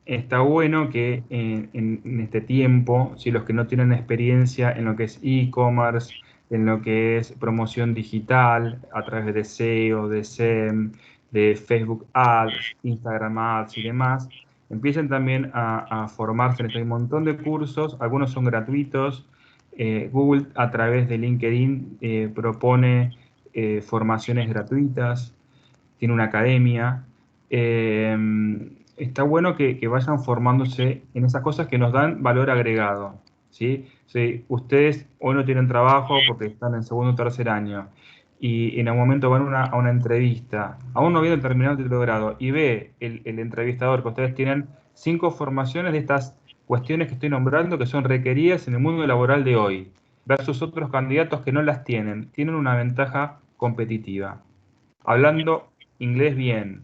Está bueno que en este tiempo, si los que no tienen experiencia en lo que es e-commerce, en lo que es promoción digital, a través de SEO, de SEM, de Facebook Ads, Instagram Ads y demás, empiecen también a formarse. Hay un montón de cursos, algunos son gratuitos. Google a través de LinkedIn propone formaciones gratuitas, tiene una academia. Eh, Está bueno que vayan formándose en esas cosas que nos dan valor agregado, ¿sí? Si ustedes hoy no tienen trabajo porque están en segundo o tercer año y en algún momento van a una entrevista, aún no habiendo terminado el título de grado, y ve el entrevistador que ustedes tienen 5 formaciones de estas cuestiones que estoy nombrando que son requeridas en el mundo laboral de hoy, versus otros candidatos que no las tienen una ventaja competitiva. Hablando inglés bien,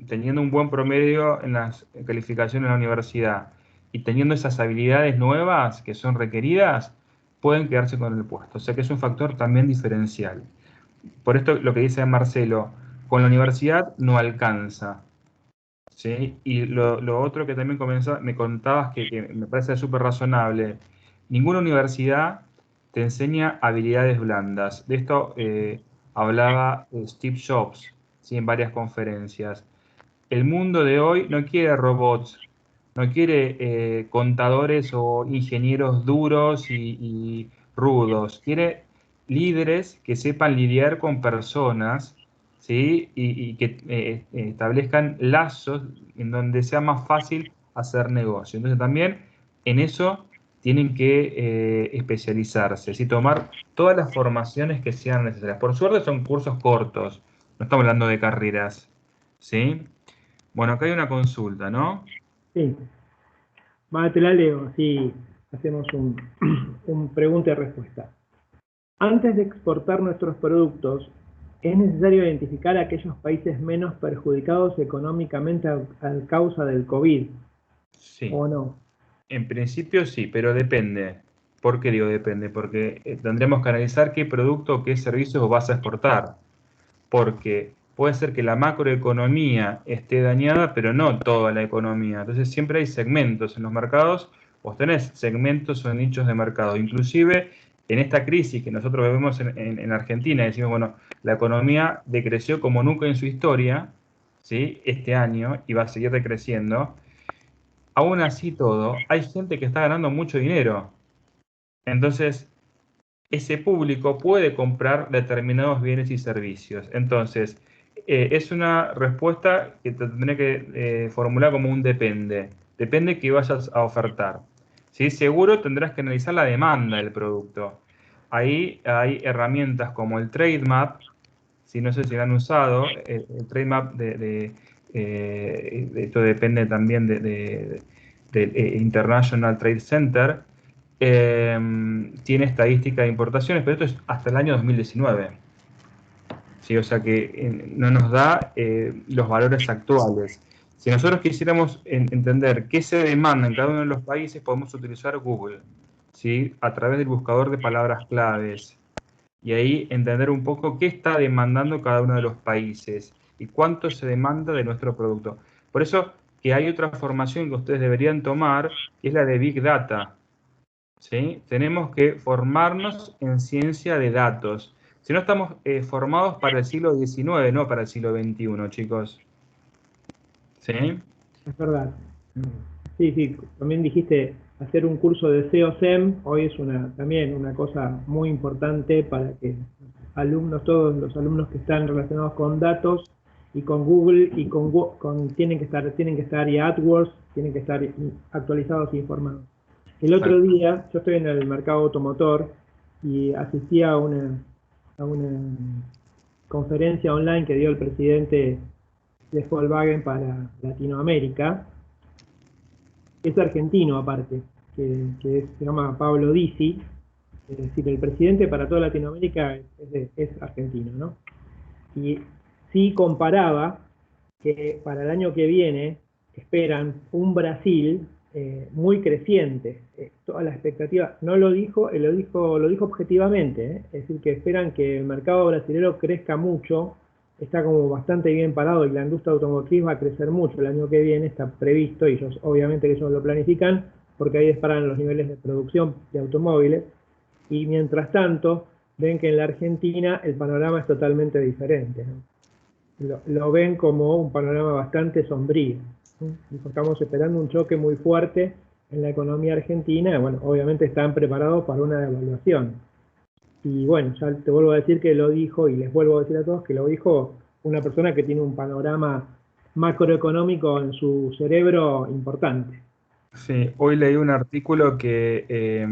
teniendo un buen promedio en las calificaciones en la universidad y teniendo esas habilidades nuevas que son requeridas, pueden quedarse con el puesto. O sea que es un factor también diferencial. Por esto lo que dice Marcelo, con la universidad no alcanza. ¿Sí? Y lo otro que también me contabas que me parece súper razonable, ninguna universidad te enseña habilidades blandas. De esto hablaba Steve Jobs, ¿sí? En varias conferencias. El mundo de hoy no quiere robots, no quiere contadores o ingenieros duros y rudos, quiere líderes que sepan lidiar con personas, ¿sí? Y que establezcan lazos en donde sea más fácil hacer negocio. Entonces también en eso tienen que especializarse, ¿sí? Tomar todas las formaciones que sean necesarias. Por suerte son cursos cortos, no estamos hablando de carreras, ¿sí? Bueno, acá hay una consulta, ¿no? Sí, te la leo, así hacemos un pregunta y respuesta. Antes de exportar nuestros productos, ¿es necesario identificar aquellos países menos perjudicados económicamente a causa del COVID Sí, o no? en principio sí, pero depende. ¿Por qué digo depende? Porque tendremos que analizar qué producto o qué servicios vas a exportar. Porque puede ser que la macroeconomía esté dañada, pero no toda la economía. Entonces siempre hay segmentos en los mercados, vos tenés segmentos o nichos de mercado. Inclusive en esta crisis que nosotros vemos en Argentina, decimos, bueno, la economía decreció como nunca en su historia, ¿sí? Este año, y va a seguir decreciendo. Aún así todo, hay gente que está ganando mucho dinero. Entonces, ese público puede comprar determinados bienes y servicios. Entonces, es una respuesta que te tendré que formular como un depende. Depende que vayas a ofertar. ¿Sí? Seguro tendrás que analizar la demanda del producto. Ahí hay herramientas como el Trade Map, si no sé si lo han usado, el Trade Map esto depende también del International Trade Center, tiene estadística de importaciones, pero esto es hasta el año 2019. ¿Sí? O sea que no nos da los valores actuales. Si nosotros quisiéramos entender qué se demanda en cada uno de los países, podemos utilizar Google, ¿sí? A través del buscador de palabras claves. Y ahí entender un poco qué está demandando cada uno de los países y cuánto se demanda de nuestro producto. Por eso que hay otra formación que ustedes deberían tomar, que es la de Big Data. ¿Sí? Tenemos que formarnos en ciencia de datos. Si no estamos formados para el siglo XIX, no para el siglo XXI, chicos. ¿Sí? Es verdad. Sí, sí, también dijiste hacer un curso de SEO-SEM, hoy es también una cosa muy importante para que alumnos, todos los alumnos que están relacionados con datos y con Google y tienen que estar y AdWords, tienen que estar actualizados e informados. El otro Exacto. día, yo estoy en el mercado automotor y asistí a una conferencia online que dio el presidente de Volkswagen para Latinoamérica. Es argentino aparte, se llama Pablo Disi, es decir, el presidente para toda Latinoamérica es argentino, ¿no? Y sí comparaba que para el año que viene esperan un Brasil muy creciente. Toda la expectativa, no lo dijo, lo dijo objetivamente, es decir, que esperan que el mercado brasileño crezca mucho está como bastante bien parado y la industria automotriz va a crecer mucho el año que viene, está previsto, y ellos, obviamente que ellos lo planifican, porque ahí disparan los niveles de producción de automóviles, y mientras tanto, ven que en la Argentina el panorama es totalmente diferente, ¿no? Lo ven como un panorama bastante sombrío, ¿sí? Estamos esperando un choque muy fuerte en la economía argentina, y bueno, obviamente están preparados para una devaluación. Y bueno, ya te vuelvo a decir que lo dijo, y les vuelvo a decir a todos que lo dijo una persona que tiene un panorama macroeconómico en su cerebro importante. Sí, hoy leí un artículo que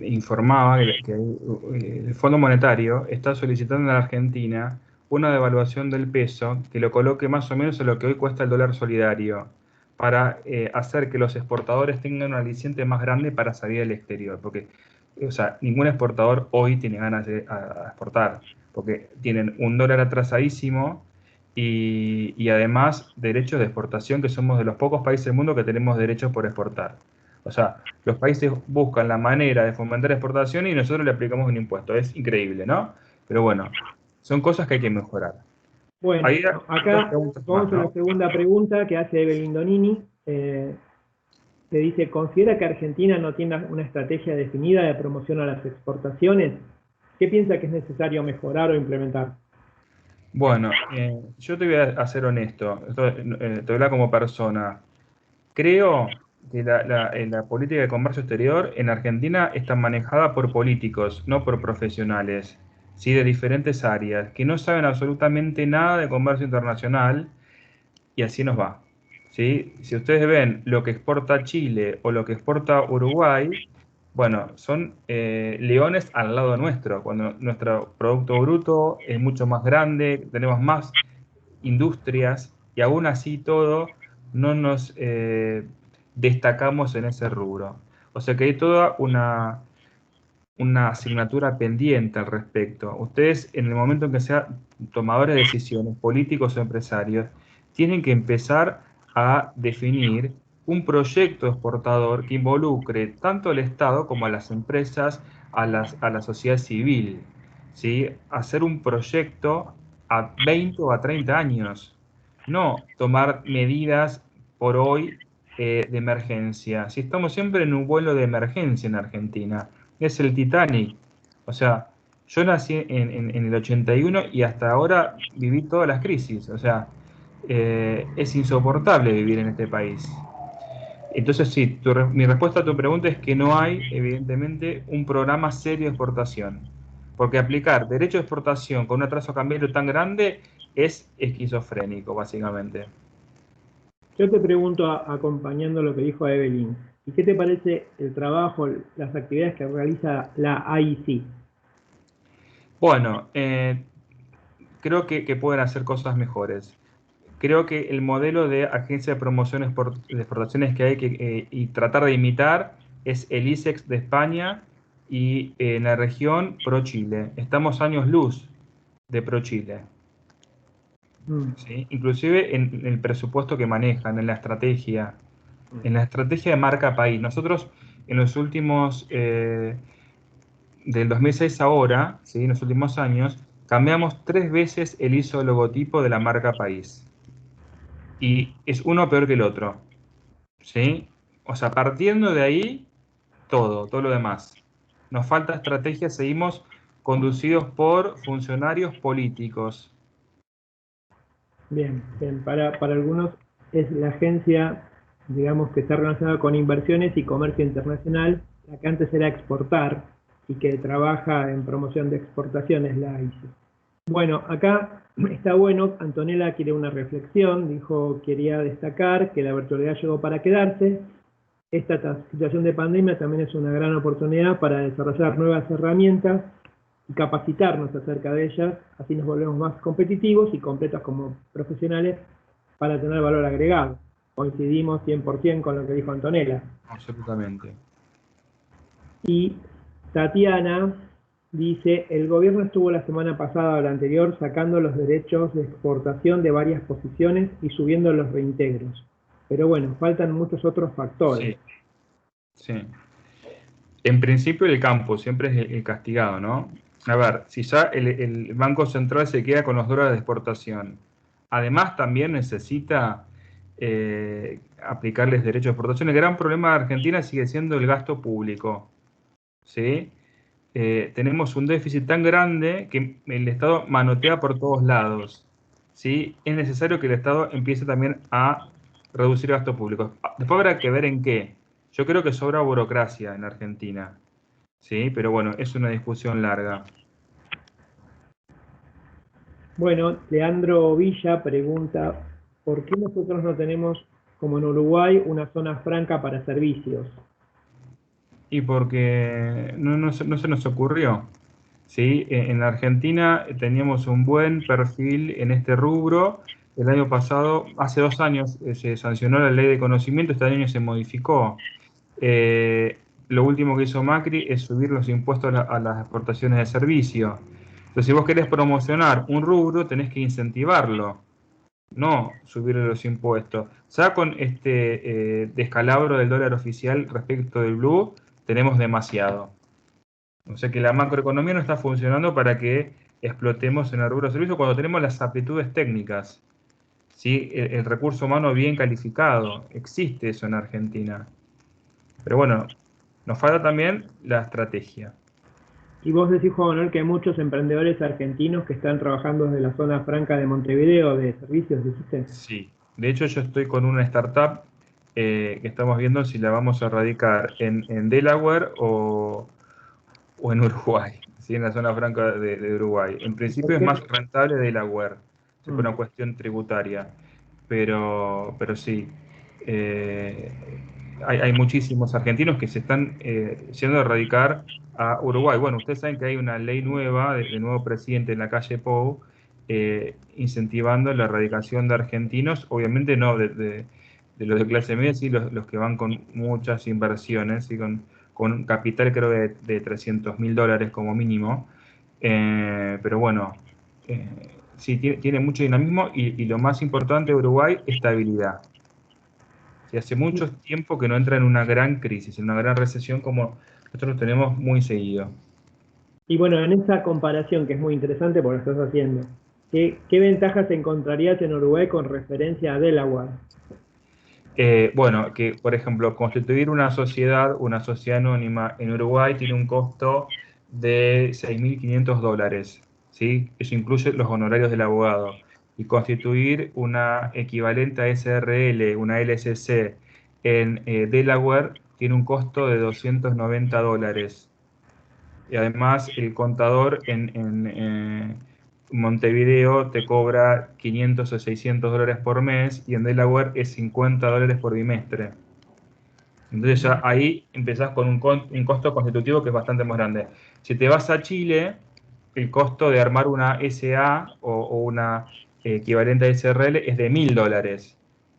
informaba que el Fondo Monetario está solicitando en la Argentina una devaluación del peso que lo coloque más o menos en lo que hoy cuesta el dólar solidario, para hacer que los exportadores tengan un aliciente más grande para salir al exterior. Porque, o sea, ningún exportador hoy tiene ganas de exportar, porque tienen un dólar atrasadísimo y además derechos de exportación, que somos de los pocos países del mundo que tenemos derechos por exportar. O sea, los países buscan la manera de fomentar exportación y nosotros le aplicamos un impuesto. Es increíble, ¿no? Pero bueno, son cosas que hay que mejorar. Bueno, Ahí hay dos acá preguntas más, vamos a la ¿no? segunda pregunta que hace Evelyn Donini. Te dice, ¿considera que Argentina no tiene una estrategia definida de promoción a las exportaciones? ¿Qué piensa que es necesario mejorar o implementar? Bueno, yo te voy a ser honesto, te voy a hablar como persona. Creo que la política de comercio exterior en Argentina está manejada por políticos, no por profesionales, ¿sí? De diferentes áreas, que no saben absolutamente nada de comercio internacional, y así nos va, ¿sí? Si ustedes ven lo que exporta Chile o lo que exporta Uruguay, bueno, son leones al lado nuestro, cuando nuestro Producto Bruto es mucho más grande, tenemos más industrias, y aún así todo no nos destacamos en ese rubro. O sea que hay toda una asignatura pendiente al respecto. Ustedes, en el momento en que sean tomadores de decisiones, políticos o empresarios, tienen que empezar a definir un proyecto exportador que involucre tanto al Estado como a las empresas, a la sociedad civil, ¿sí? Hacer un proyecto a 20 o a 30 años, no tomar medidas por hoy de emergencia. Si estamos siempre en un vuelo de emergencia en Argentina, es el Titanic. O sea, yo nací en el 81 y hasta ahora viví todas las crisis. O sea, es insoportable vivir en este país. Entonces, sí, mi respuesta a tu pregunta es que no hay, evidentemente, un programa serio de exportación. Porque aplicar derecho de exportación con un atraso cambiario tan grande es esquizofrénico, básicamente. Yo te pregunto, acompañando lo que dijo Evelyn, ¿y qué te parece el trabajo, las actividades que realiza la AIC? Bueno, creo que pueden hacer cosas mejores. Creo que el modelo de agencia de promoción de exportaciones que hay y tratar de imitar es el ISEX de España, y en la región ProChile. Estamos años luz de ProChile, Mm. ¿sí? Inclusive en el presupuesto que manejan, en la estrategia de marca país. Nosotros en los últimos, del 2006 ahora, ¿sí? En los últimos años, cambiamos 3 veces el ISO logotipo de la marca país. Y es uno peor que el otro, ¿sí? O sea, partiendo de ahí, todo lo demás. Nos falta estrategia, seguimos conducidos por funcionarios políticos. Bien, bien. Para algunos es la agencia, digamos, que está relacionada con inversiones y comercio internacional, la que antes era exportar y que trabaja en promoción de exportaciones, la AICE. Bueno, acá está bueno, Antonella quiere una reflexión, dijo, quería destacar que la virtualidad llegó para quedarse. Esta situación de pandemia también es una gran oportunidad para desarrollar nuevas herramientas y capacitarnos acerca de ellas, así nos volvemos más competitivos y completos como profesionales para tener valor agregado. Coincidimos 100% con lo que dijo Antonella. Absolutamente. Y Tatiana dice, el gobierno estuvo la semana pasada o la anterior sacando los derechos de exportación de varias posiciones y subiendo los reintegros. Pero bueno, faltan muchos otros factores. Sí, sí. En principio el campo siempre es el castigado, ¿no? A ver, si ya el Banco Central se queda con los dólares de exportación, además también necesita aplicarles derechos de exportación. El gran problema de Argentina sigue siendo el gasto público, ¿sí? Tenemos un déficit tan grande que el Estado manotea por todos lados, ¿sí? Es necesario que el Estado empiece también a reducir gasto público. Después habrá que ver en qué. Yo creo que sobra burocracia en Argentina, ¿sí? Pero bueno, es una discusión larga. Bueno, Leandro Villa pregunta, ¿por qué nosotros no tenemos, como en Uruguay, una zona franca para servicios? Y porque no se nos ocurrió. ¿Sí? En la Argentina teníamos un buen perfil en este rubro. El año pasado, hace 2 años, se sancionó la ley de conocimiento, este año se modificó. Lo último que hizo Macri es subir los impuestos a las exportaciones de servicio. Entonces, si vos querés promocionar un rubro, tenés que incentivarlo, no subir los impuestos. Ya con este descalabro del dólar oficial respecto del blue, tenemos demasiado. O sea que la macroeconomía no está funcionando para que explotemos en el rubro de servicio cuando tenemos las aptitudes técnicas, ¿sí? El recurso humano bien calificado. Existe eso en Argentina. Pero bueno, nos falta también la estrategia. Y vos decís, Juan Manuel, que hay muchos emprendedores argentinos que están trabajando desde la zona franca de Montevideo de servicios, ¿dijiste? Sí. De hecho, yo estoy con una startup que estamos viendo si la vamos a radicar en Delaware o en Uruguay, ¿sí? En la zona franca de Uruguay. En ¿Y por principio es qué? más rentable Delaware, ¿sí? Por Mm. una cuestión tributaria. Pero sí, eh, hay muchísimos argentinos que se están yendo a radicar a Uruguay. Bueno, ustedes saben que hay una ley nueva de nuevo presidente en la calle Pou, incentivando la radicación de argentinos, obviamente no de los de clase media, sí los que van con muchas inversiones, ¿sí? Con un capital creo de $300.000 como mínimo. Pero bueno, eh, sí, tiene mucho dinamismo y lo más importante de Uruguay, estabilidad. Sí, hace mucho tiempo que no entra en una gran crisis, en una gran recesión como nosotros tenemos muy seguido. Y bueno, en esa comparación que es muy interesante porque lo estás haciendo, ¿qué ventajas encontrarías en Uruguay con referencia a Delaware? Bueno, que por ejemplo, constituir una sociedad anónima en Uruguay tiene un costo de $6.500, ¿sí? Eso incluye los honorarios del abogado. Y constituir una equivalente a SRL, una LCC, en Delaware tiene un costo de $290. Y además el contador en Montevideo te cobra $500 o $600 por mes y en Delaware es $50 por bimestre. Entonces ya ahí empezás con un costo constitutivo que es bastante más grande. Si te vas a Chile, el costo de armar una SA o una equivalente a SRL es de $1.000.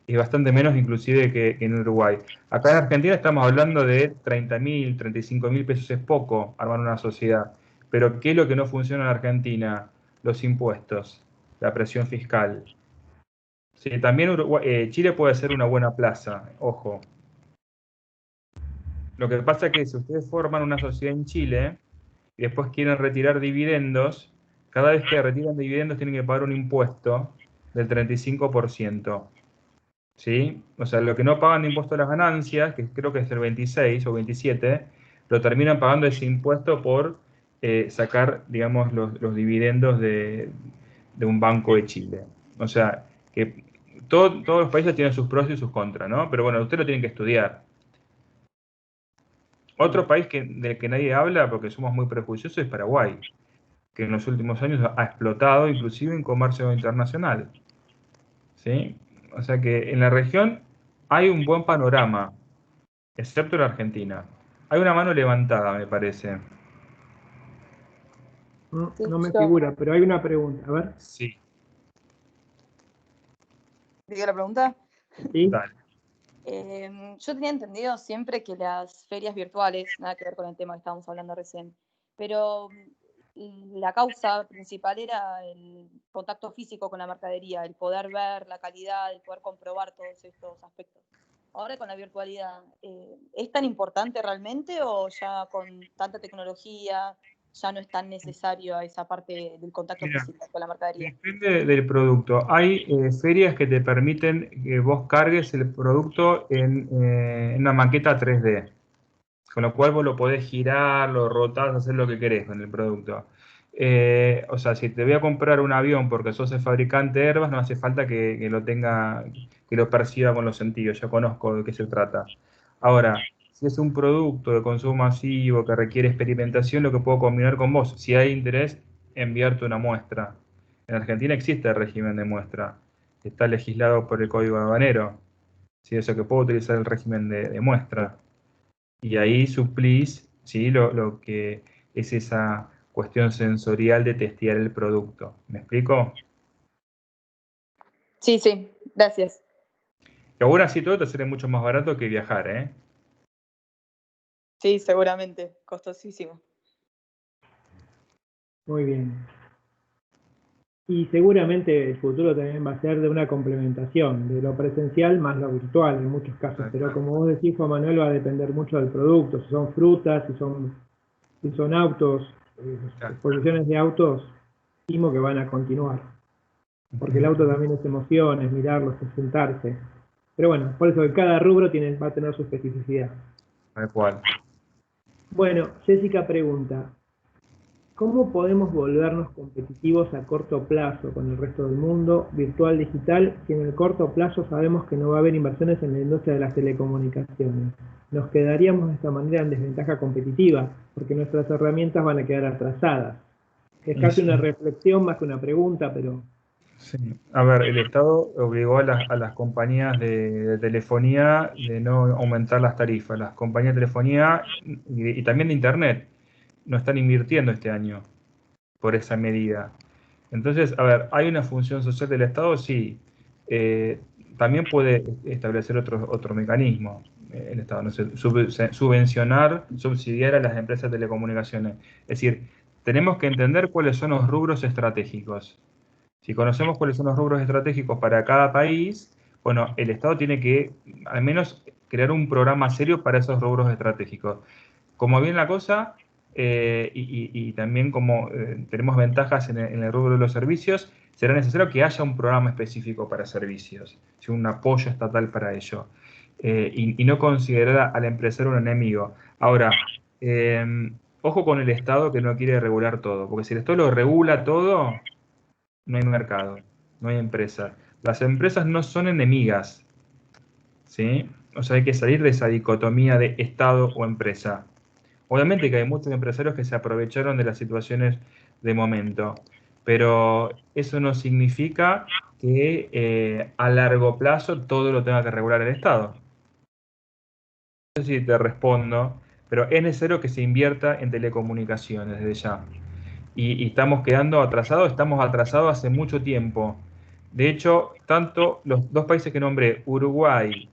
Es bastante menos inclusive que en Uruguay. Acá en Argentina estamos hablando de 30.000, 35.000 pesos, es poco armar una sociedad. Pero ¿qué es lo que no funciona en Argentina? Los impuestos, la presión fiscal. Sí, también Chile puede ser una buena plaza, ojo. Lo que pasa es que si ustedes forman una sociedad en Chile y después quieren retirar dividendos, cada vez que retiran dividendos tienen que pagar un impuesto del 35%. ¿Sí? O sea, lo que no pagan de impuesto a las ganancias, que creo que es el 26 o 27, lo terminan pagando ese impuesto por sacar, digamos, los dividendos de un banco de Chile. O sea, que todos los países tienen sus pros y sus contras, ¿no? Pero bueno, usted lo tienen que estudiar. Otro país del que nadie habla, porque somos muy prejuiciosos, es Paraguay, que en los últimos años ha explotado, inclusive en comercio internacional. ¿Sí? O sea que en la región hay un buen panorama, excepto en Argentina. Hay una mano levantada, me parece. No, Sí, no me yo figura, pero hay una pregunta. A ver, Sí, digo la pregunta. ¿sí? dale. Yo tenía entendido siempre que las ferias virtuales, nada que ver con el tema que estábamos hablando recién, pero la causa principal era el contacto físico con la mercadería, el poder ver la calidad, el poder comprobar todos estos aspectos. Ahora con la virtualidad, ¿es tan importante realmente o ya con tanta tecnología ya no es tan necesario esa parte del contacto físico con la mercadería? Depende del producto. Hay ferias que te permiten que vos cargues el producto en una maqueta 3D. Con lo cual vos lo podés girar, lo rotás, hacer lo que querés con el producto. O sea, si te voy a comprar un avión porque sos el fabricante de Airbus, no hace falta que lo tenga, que lo perciba con los sentidos. Ya conozco de qué se trata. Ahora, si es un producto de consumo masivo que requiere experimentación, lo que puedo combinar con vos, si hay interés, enviarte una muestra. En Argentina existe el régimen de muestra. Está legislado por el Código Aduanero. ¿Sí? Eso que puedo utilizar el régimen de muestra. Y ahí suplís, ¿sí? Lo que es esa cuestión sensorial de testear el producto. ¿Me explico? Sí, sí, gracias. Y aún así todo te sale mucho más barato que viajar, ¿eh? Sí, seguramente, costosísimo. Muy bien. Y seguramente el futuro también va a ser de una complementación de lo presencial más lo virtual en muchos casos, pero como vos decís, Juan Manuel, va a depender mucho del producto, si son frutas, si son autos, exposiciones de autos, estimo que van a continuar, porque el auto también es emoción, es mirarlo, es sentarse. Pero bueno, por eso que cada rubro va a tener su especificidad. Tal cual. Bueno, Jessica pregunta, ¿cómo podemos volvernos competitivos a corto plazo con el resto del mundo virtual digital si en el corto plazo sabemos que no va a haber inversiones en la industria de las telecomunicaciones? Nos quedaríamos de esta manera en desventaja competitiva porque nuestras herramientas van a quedar atrasadas. Es casi una reflexión más que una pregunta, pero... Sí. A ver, el Estado obligó a las compañías de telefonía de no aumentar las tarifas. Las compañías de telefonía y también de Internet no están invirtiendo este año por esa medida. Entonces, a ver, ¿hay una función social del Estado? Sí. También puede establecer otro mecanismo, el Estado, no sé, subvencionar, subsidiar a las empresas de telecomunicaciones. Es decir, tenemos que entender cuáles son los rubros estratégicos. Si conocemos cuáles son los rubros estratégicos para cada país, bueno, el Estado tiene que al menos crear un programa serio para esos rubros estratégicos. Como viene la cosa, y también como tenemos ventajas en el rubro de los servicios, será necesario que haya un programa específico para servicios, un apoyo estatal para ello, y no considerar al empresario un enemigo. Ahora, ojo con el Estado que no quiere regular todo, porque si el Estado lo regula todo, no hay mercado, no hay empresa. Las empresas no son enemigas, ¿sí? O sea, hay que salir de esa dicotomía de Estado o empresa. Obviamente que hay muchos empresarios que se aprovecharon de las situaciones de momento, pero eso no significa que a largo plazo todo lo tenga que regular el Estado. No sé si te respondo, pero es necesario que se invierta en telecomunicaciones desde ya. Y estamos quedando atrasados, estamos atrasados hace mucho tiempo. De hecho, tanto los dos países que nombré, Uruguay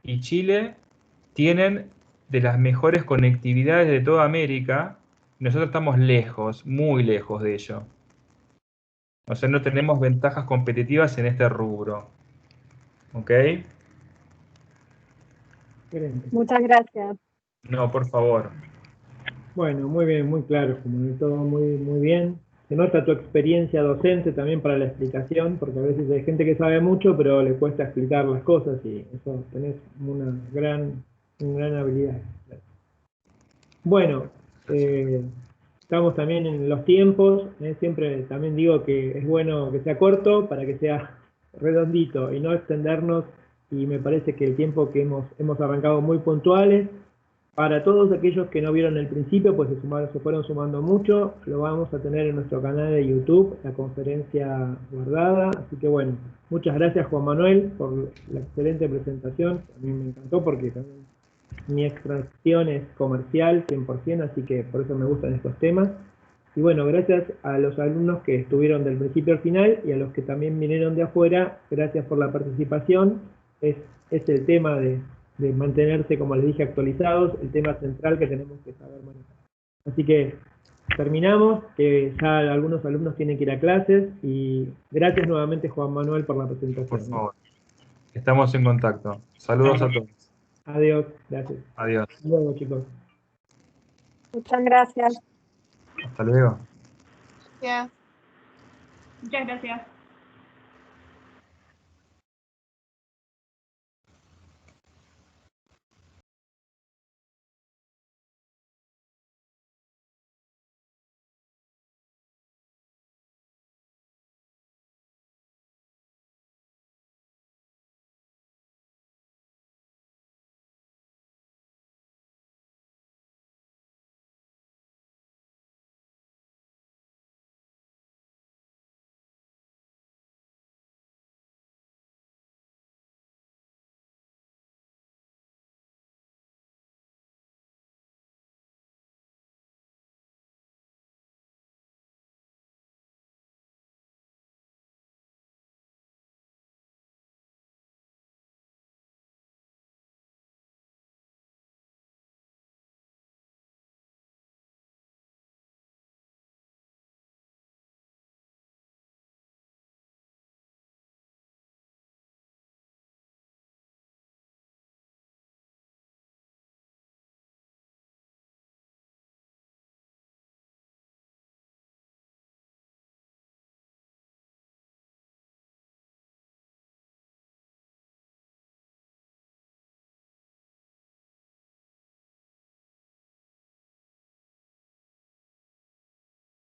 y Chile, tienen de las mejores conectividades de toda América. Nosotros estamos lejos, muy lejos de ello. O sea, no tenemos ventajas competitivas en este rubro. ¿Ok? Excelente. Muchas gracias. No, por favor. Bueno, muy bien, muy claro, como todo muy, muy bien. Se nota tu experiencia docente también para la explicación, porque a veces hay gente que sabe mucho, pero le cuesta explicar las cosas y eso tenés una gran habilidad. Bueno, estamos también en los tiempos, siempre también digo que es bueno que sea corto para que sea redondito y no extendernos, y me parece que el tiempo que hemos arrancado muy puntuales. Para todos aquellos que no vieron el principio, pues se fueron sumando mucho, lo vamos a tener en nuestro canal de YouTube, la conferencia guardada. Así que bueno, muchas gracias Juan Manuel por la excelente presentación. A mí me encantó porque también mi extracción es comercial 100%, así que por eso me gustan estos temas. Y bueno, gracias a los alumnos que estuvieron del principio al final y a los que también vinieron de afuera, gracias por la participación. Es el tema de mantenerse, como les dije, actualizados, el tema central que tenemos que saber manejar. Así que terminamos, que ya algunos alumnos tienen que ir a clases, y gracias nuevamente Juan Manuel por la presentación. Por favor. Estamos en contacto. Saludos a todos. Adiós, gracias. Adiós. Hasta luego, chicos. Muchas gracias. Hasta luego. Gracias. Muchas gracias.